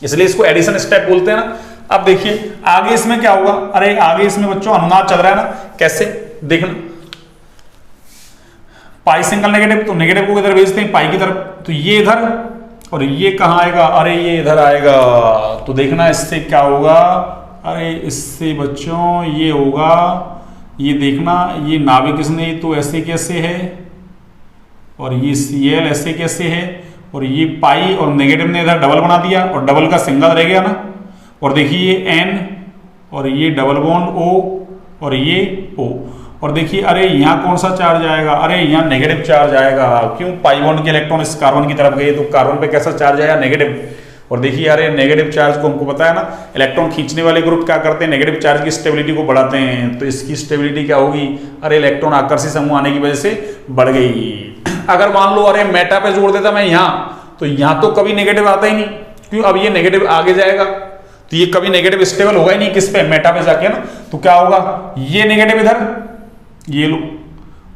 इसलिए इसको एडिशन स्टेप बोलते हैं ना। अब देखिए आगे इसमें क्या होगा, अरे आगे इसमें बच्चों अनुनाद चल रहा है ना, कैसे देखना, पाई सिंगल नेगेटिव, तो नेगेटिव को किधर भेजते हैं, पाई की तरफ, तो ये इधर, और ये कहां आएगा, अरे ये इधर आएगा, तो देखना इससे क्या होगा, अरे इससे बच्चों ये होगा, ये देखना ये नाभिक इसने तो ऐसे कैसे है, और ये Cl ऐसे कैसे है, और ये पाई और नेगेटिव ने इधर डबल बना दिया, और डबल का सिंगल रह गया ना, और देखिए ये N और ये डबल बॉन्ड O और ये O, और देखिए अरे यहाँ कौन सा चार्ज आएगा, अरे यहाँ नेगेटिव चार्ज आएगा, क्यों, पाई बॉन्ड के इलेक्ट्रॉन इस कार्बन की तरफ गए तो कार्बन पे कैसा चार्ज आया, नेगेटिव, और देखिए अरे नेगेटिव चार्ज को हमको पता है ना, इलेक्ट्रॉन खींचने वाले ग्रुप क्या करते हैं, नेगेटिव चार्ज की स्टेबिलिटी को बढ़ाते हैं, तो इसकी स्टेबिलिटी क्या होगी, अरे इलेक्ट्रॉन आकर्षित समूह आने की वजह से बढ़ गई। अगर मान लो अरे मेटा पे जोड़ देता मैं यहाँ, तो यहाँ तो कभी नेगेटिव आता ही नहीं, क्यों, अब ये नेगेटिव आगे जाएगा, तो ये कभी नेगेटिव स्टेबल होगा ही नहीं, किस पे, मेटा पे जाके ना, तो क्या होगा, ये नेगेटिव इधर, ये लो,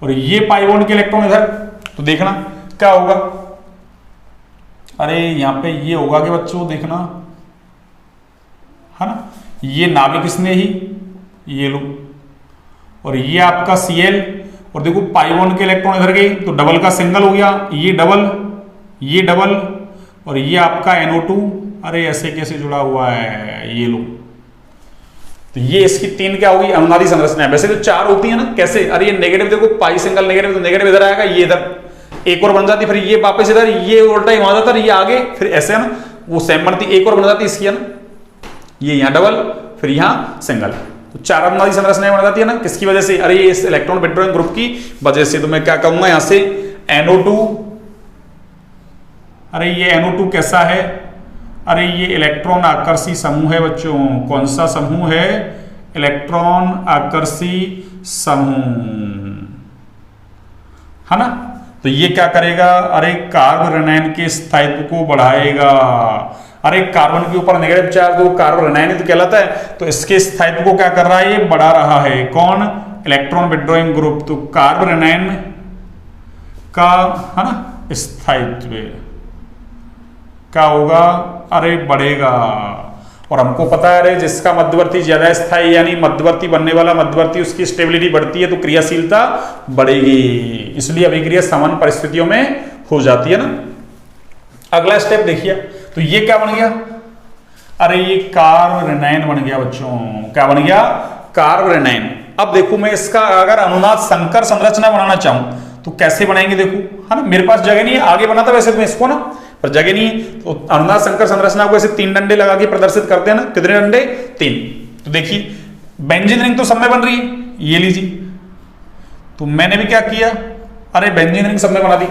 और ये पाई बॉन्ड के इलेक्ट्रॉन इधर, तो देखना क्या होगा, अरे यहाँ पे ये होगा कि बच्चों देखना, है ना, ये नाभिक इसने ही, ये लो, और ये आपका Cl, और देखो पाई बॉन्ड के इलेक्ट्रॉन इधर गए तो डबल का सिंगल हो गया, ये डबल, और ये आपका NO2, अरे ऐसे कैसे जुड़ा हुआ है, ये लो, तो ये इसकी तीन क्या होगी, अनुनादी संरचना है। वैसे तो चार होती है ना, कैसे, अरे ये नेगेटिव देखो, पाई सिंगल नेगेटिव, तो नेगेटिव इधर आएगा, ये इधर एक और बन जाती, फिर ये वापस इधर, ये उल्टा ही वहां जाता, ये आगे, फिर ऐसे है ना, वो सेम बनती, एक और बन जाती इसकी, है ना, ये यहाँ डबल, फिर यहाँ सिंगल, तो चार अनुनादी संरचनाएं बन जाती है ना, किसकी वजह से, अरे ये इस इलेक्ट्रॉन विड्रॉइंग ग्रुप की वजह से। तो मैं क्या कहूंगा यहाँ से, NO2, अरे ये NO2 कैसा है, अरे ये इलेक्ट्रॉन आकर्षी समूह है बच्चों, कौन सा समूह है, इलेक्ट्रॉन आकर्षी समूह, है ना, तो ये क्या करेगा, अरे कार्बोरेनाइन के स्थायित्व को बढ़ाएगा, अरे कार्बन के ऊपर नेगेटिव चार्ज, वो कार्बोरेनाइन तो कहलाता है, तो इसके स्थायित्व को क्या कर रहा है, ये बढ़ा रहा है, कौन, इलेक्ट्रॉन विड्रॉइंग ग्रुप, तो कार्बोरेनाइन का, है ना, स्थायित्व क्या होगा, अरे बढ़ेगा, और हमको पता है अरे जिसका मध्यवर्ती ज्यादा स्थायी यानी मध्यवर्ती बनने वाला मध्यवर्ती, उसकी स्टेबिलिटी बढ़ती है तो क्रियाशीलता बढ़ेगी, इसलिए अभिक्रिया समान परिस्थितियों में हो जाती है ना। अगला स्टेप देखिए, तो ये क्या बन गया, अरे ये कार्बोरेनाइन बन गया बच्चों, क्या बन गया, कार्बोरेनाइन। अब देखो मैं इसका अगर अनुनाद संकर संरचना बनाना चाहूं तो कैसे बनाएंगे, देखो, है ना, मेरे पास जगह नहीं है, आगे बना था वैसे तो मैं इसको ना, पर जगह नहीं है, तो अनुनाद संकर संरचना को ऐसे तीन डंडे लगा के प्रदर्शित करते हैं ना, कितने डंडे, तीन, तो देखिए बेंजीन रिंग तो सब में बन रही है, ये लीजिए, तो मैंने भी क्या किया, अरे बेंजीन रिंग सब में बना दी,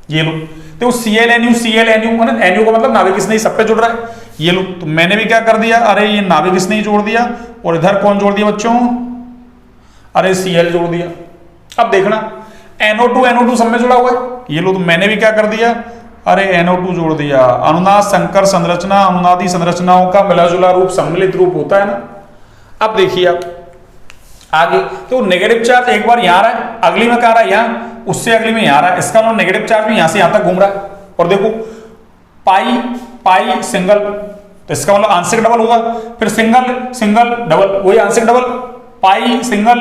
ये लो, तो ClNu NU का मतलब नाभिक इसने सब पे जुड़ रहा है, ये लो, तो मैंने भी क्या कर दिया, अरे ये नाभिक इसने ही जोड़ दिया, और इधर कौन जोड़ दिया बच्चों, अरे Cl जोड़ दिया। अब देखना NO2 सब में जुड़ा हुआ है, ये लो, तो मैंने भी क्या कर दिया, अरे NO2 जोड़ दिया। अनुनाद संकर संरचना अनुनादी संरचनाओं का मिलाजुला रूप सम्मिलित रूप होता है ना। अब देखिए आप आगे, तो नेगेटिव चार्ज एक बार यहाँ रहा है, अगली में कहा रहा है यहाँ, उससे अगली में यहाँ रहा है, इसका नेगेटिव चार्ज भी यहाँ से यहाँ तक घूम रहा है, और देखो पाई सिंगल, तो इसका मतलब आंशिक डबल होगा, फिर सिंगल डबल, वही आंशिक डबल, पाई सिंगल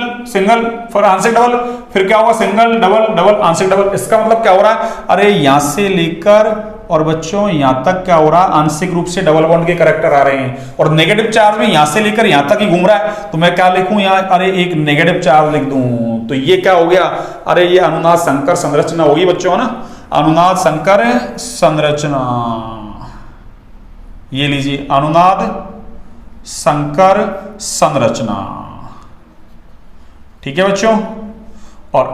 फिर आंशिक डबल, फिर क्या होगा सिंगल डबल आंशिक डबल। इसका मतलब क्या हो रहा है, अरे यहां से लेकर और बच्चों यहां तक क्या हो रहा है, आंशिक रूप से डबल बॉन्ड के करैक्टर आ रहे हैं, और नेगेटिव चार्ज भी यहां से लेकर यहां तक ही घूम रहा है, तो मैं क्या लिखूं यहाँ, अरे एक नेगेटिव चार्ज लिख दूं, तो ये क्या हो गया, अरे ये अनुनाद संकर संरचना होगी बच्चों, ना, अनुनाद संकर संरचना, ये लीजिए अनुनाद संकर संरचना, ठीक है बच्चों। और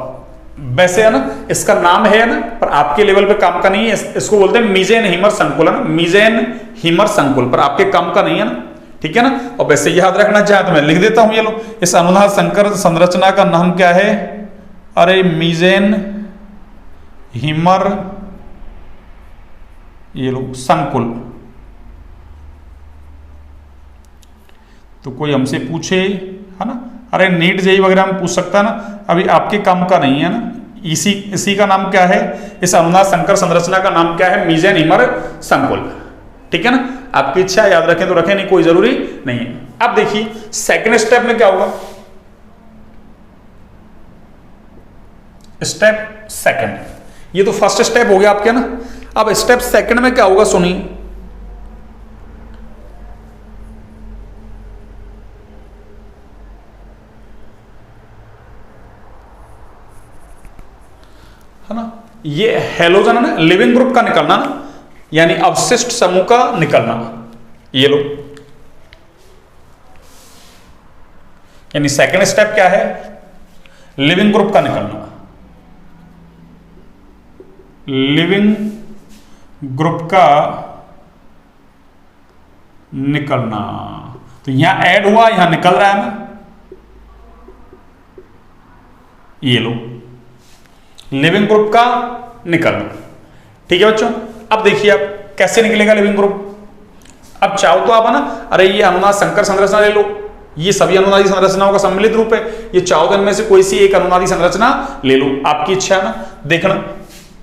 वैसे है ना, इसका नाम है ना, पर आपके लेवल पे काम का नहीं है। इसको बोलते हैं मीजेन हीमर संकुल, है ना, मीजेन हीमर संकुल, पर आपके काम का नहीं है ना, ठीक है ना। और वैसे याद रखना चाहे तो मैं लिख देता हूं, ये लो, इस अनुनाद संकर संरचना का नाम क्या है, अरे मीजेन हीमर, ये लो, संकुल। तो कोई हमसे पूछे, है ना, अरे नीट जेई वगैरह में पूछ सकता है ना, अभी आपके काम का नहीं है ना। इसी का नाम क्या है, इस अनुनाद संकर संरचना का नाम क्या है, मीजेन हीमर संकुल, ठीक है ना। आपकी इच्छा, याद रखें तो रखें, नहीं कोई जरूरी नहीं है। अब देखिए सेकंड स्टेप में क्या होगा, स्टेप सेकंड, ये तो फर्स्ट स्टेप हो गया आपके ना। अब स्टेप सेकंड में क्या होगा, सुनिए, है ना, ये हेलोजन है ना, लिविंग ग्रुप का निकलना ना, यानी अवशिष्ट समूह का निकलना, ये लो। यानी सेकंड स्टेप क्या है, लिविंग ग्रुप का निकलना, लिविंग ग्रुप का निकलना। तो यहां ऐड हुआ, यहां निकल रहा है ना, ये लो, लिविंग ग्रुप का निकलना, ठीक है बच्चों। अब देखिए आप कैसे निकलेगा लिविंग ग्रुप। अब चाहो तो आप, है ना, अरे ये अनुनाद संकर संरचना ले लो, ये सभी अनुनादी संरचनाओं का सम्मिलित रूप है, ये चाहो तो इनमें से कोई सी एक अनुनादी संरचना ले लो, आपकी इच्छा है ना। देखना,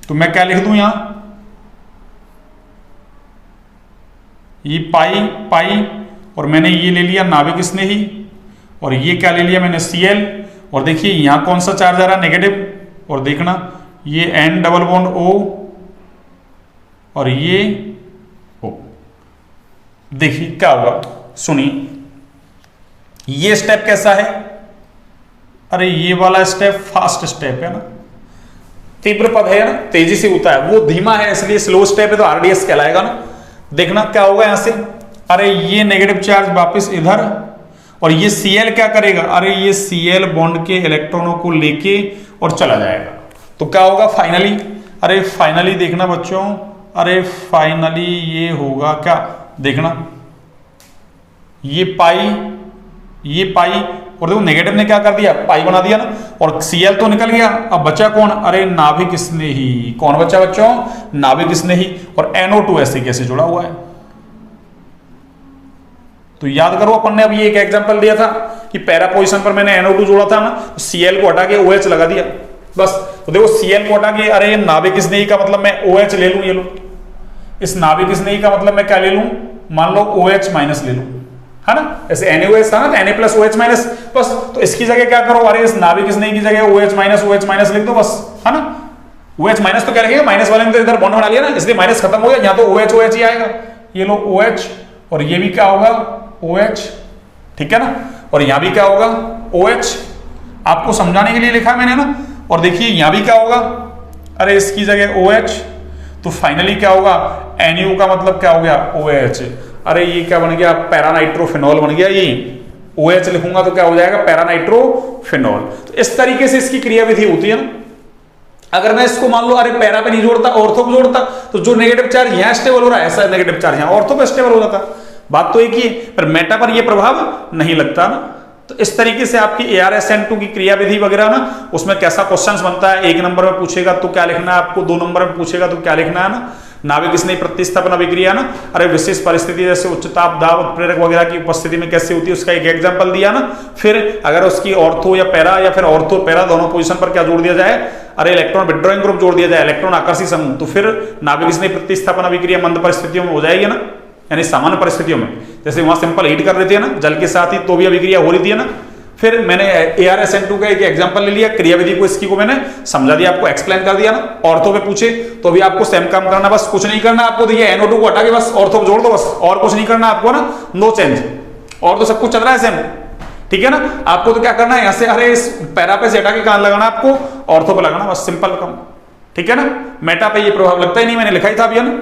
तो मैं क्या लिख दूं यहां, ये पाई पाई, और मैंने ये ले लिया नाभिक स्नेही, और ये क्या ले लिया मैंने, Cl। और देखिए यहां कौन सा चार्ज आ रहा है, नेगेटिव, और देखना ये N डबल बॉन्ड O, और ये O। देखिए क्या होगा, सुनिए, ये स्टेप कैसा है, अरे ये वाला स्टेप फास्ट स्टेप है ना, तीव्र पद है ना, तेजी से होता है, वो धीमा है इसलिए स्लो स्टेप है, तो RDS कहलाएगा ना। देखना क्या होगा यहां से, अरे ये नेगेटिव चार्ज वापस इधर, और ये Cl क्या करेगा, अरे ये Cl बॉन्ड के इलेक्ट्रॉनों को लेके और चला जाएगा। तो क्या होगा फाइनली, अरे फाइनली देखना बच्चों, अरे फाइनली ये होगा क्या, देखना ये पाई, और देखो नेगेटिव ने क्या कर दिया, पाई बना दिया ना, और Cl तो निकल गया, अब बचा कौन, अरे नाभिक स्नेही। कौन बचा बच्चों, नाभिक स्नेही, और NO2 ऐसे कैसे जुड़ा हुआ है। तो याद करो, अपन ने अभी एक एग्जांपल दिया था कि पैरा पोजीशन पर मैंने NO2 जोड़ा था ना, तो Cl को हटा के OH लगा दिया बस। तो देखो Cl को हटा के, अरे नाभिक स्नेही का मतलब मैं OH ले लूं, ये लो, इस नाभिक स्नेही का मतलब मैं क्या ले लूं, मान लो OH माइनस ले लूं, है ना, ऐसे NaOH था ना, तो Na प्लस OH माइनस, बस। तो इसकी जगह क्या करो, अरे इस नाभिक स्नेही की जगह OH माइनस लिख दो बस, है ना। OH माइनस तो क्या लिखेगा, माइनस वाले ने तो इधर बॉन्ड बना लिया ना, इसलिए माइनस खत्म हो गया, यहाँ तो OH ही आएगा, ये लो OH, और ये भी क्या होगा OH, ठीक है ना, और यहां भी क्या होगा OH, आपको समझाने के लिए लिखा मैंने ना। और देखिए यहां भी क्या होगा, अरे इसकी जगह OH, तो फाइनली क्या होगा, NU का मतलब क्या हो गया OH, अरे ये क्या बन गया, पैरानाइट्रोफिनॉल बन गया, ये OH लिखूंगा तो क्या हो जाएगा, पैरानाइट्रोफिनॉल। तो इस तरीके से इसकी क्रियाविधि होती है ना। अगर मैं इसको मान लो, अरे पैरा पे नहीं जोड़ता, ऑर्थो पे जोड़ता, तो जो नेगेटिव चार्ज यहां स्टेबल हो रहा है, ऐसा नेगेटिव चार्ज यहां ऑर्थो पे स्टेबल हो जाता। बात तो एक ही है, पर मेटा पर यह प्रभाव नहीं लगता ना। तो इस तरीके से आपकी ArSN2 की क्रियाविधि वगैरह ना, उसमें कैसा क्वेश्चन बनता है, 1 नंबर में पूछेगा तो क्या लिखना है आपको, 2 नंबर में पूछेगा तो क्या लिखना है ना, नाभिक स्नेही प्रतिस्थापन अभिक्रिया ना, अरे विशेष परिस्थिति जैसे उच्च ताप दाब उत्प्रेरक वगैरह की उपस्थिति में कैसे होती है, उसका एक एग्जांपल दिया ना। फिर अगर उसकी ऑर्थो या पैरा, या फिर ऑर्थो पैरा दोनों पोजीशन पर क्या जोड़ दिया जाए, अरे इलेक्ट्रॉन विड्रॉइंग ग्रुप जोड़ दिया जाए, इलेक्ट्रॉन आकर्षी समूह, तो फिर नाभिक स्नेही प्रतिस्थापन अभिक्रिया मंद परिस्थितियों में हो जाएगी ना, यानी सामान्य परिस्थितियों में, जैसे वहां सिंपल हीट कर रहे थे ना जल के साथ ही, तो भी अभिक्रिया हो रही थी ना। फिर मैंने ArSN2 का एक एग्जांपल ले लिया, क्रियाविधि को इसकी को मैंने समझा दिया, आपको एक्सप्लेन कर दिया ना। ऑर्थो पे पूछे तो भी आपको सेम काम करना, बस कुछ नहीं करना आपको, देखिए NO2 को हटा के बस ऑर्थो पे जोड़ दो बस, और कुछ नहीं करना आपको ना, नो चेंज, और तो सब कुछ चल रहा है सेम, ठीक है ना। आपको तो क्या करना है, यहाँ से अरे इस पैरा पे से हटा के कहां लगाना आपको, ऑर्थो पे लगाना, बस सिंपल काम, ठीक है ना। मेटा पे ये प्रभाव लगता ही नहीं, मैंने लिखा ही था अभी, है ना,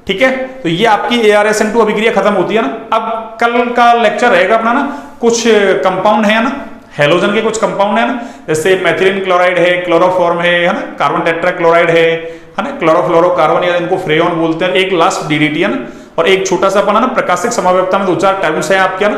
ठीक है। तो ये आपकी ArSN2 अभिक्रिया खत्म होती है ना। अब कल का लेक्चर रहेगा अपना ना, कुछ कंपाउंड है ना, हेलोजन के कुछ कंपाउंड है ना, जैसे मेथिलीन क्लोराइड है, क्लोरोफॉर्म है ना, कार्बन टेट्राक्लोराइड है ना, क्लोरोफ्लोरोकार्बन या इनको फ्रेऑन बोलते हैं, एक लास्ट डीडीटी है ना, और एक छोटा सा अपना ना प्रकाशिक समव्यवस्था में 2-4 टर्म्स है आपके ना,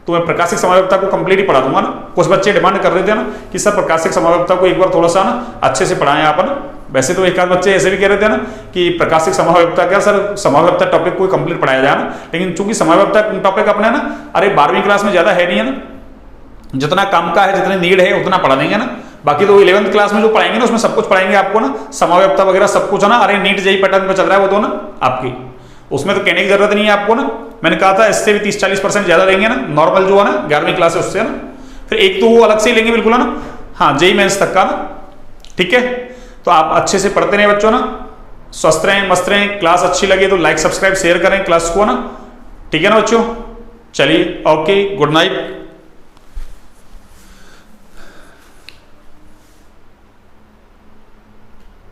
तो मैं प्रकाशिक समव्यवस्था को कंप्लीट ही पढ़ा दूंगा ना। कुछ बच्चे डिमांड कर रहे थे ना कि सर प्रकाशिक समव्यवस्था को एक बार थोड़ा सा ना अच्छे से पढ़ाएं आप ना। वैसे तो एक आध बच्चे ऐसे भी कह रहे थे ना कि प्रकाशिक समव्यवस्था क्या सर, समव्यवस्था टॉपिक को कंप्लीट पढ़ाया जाए ना, लेकिन चूंकि समव्यवस्था टॉपिक अपने ना अरे 12वीं क्लास में ज्यादा है नहीं है ना, जितना काम का है, जितनी नीड है उतना पढ़ा देंगे ना। बाकी तो 11th क्लास में जो पढ़ाएंगे ना उसमें सब कुछ पढ़ाएंगे आपको ना, समव्यवस्था वगैरह सब कुछ है ना। अरे नीट जेई पैटर्न पे चल रहा है वो तो ना आपकी, उसमें तो कहने की जरूरत नहीं है आपको ना। मैंने कहा था इससे भी 30-40% ज्यादा लेंगे ना, नॉर्मल जो है ना 11वीं क्लास है उससे ना। फिर एक तो वो अलग से ही लेंगे बिल्कुल है ना, हाँ जेई मेंस तक का ना, ठीक है। तो आप अच्छे से पढ़ते रहे बच्चों ना, स्वस्थ रहें, मस्त रहें। क्लास अच्छी लगे तो लाइक सब्सक्राइब शेयर करें क्लास को ना, ठीक है ना बच्चों। चलिए ओके, गुड नाइट।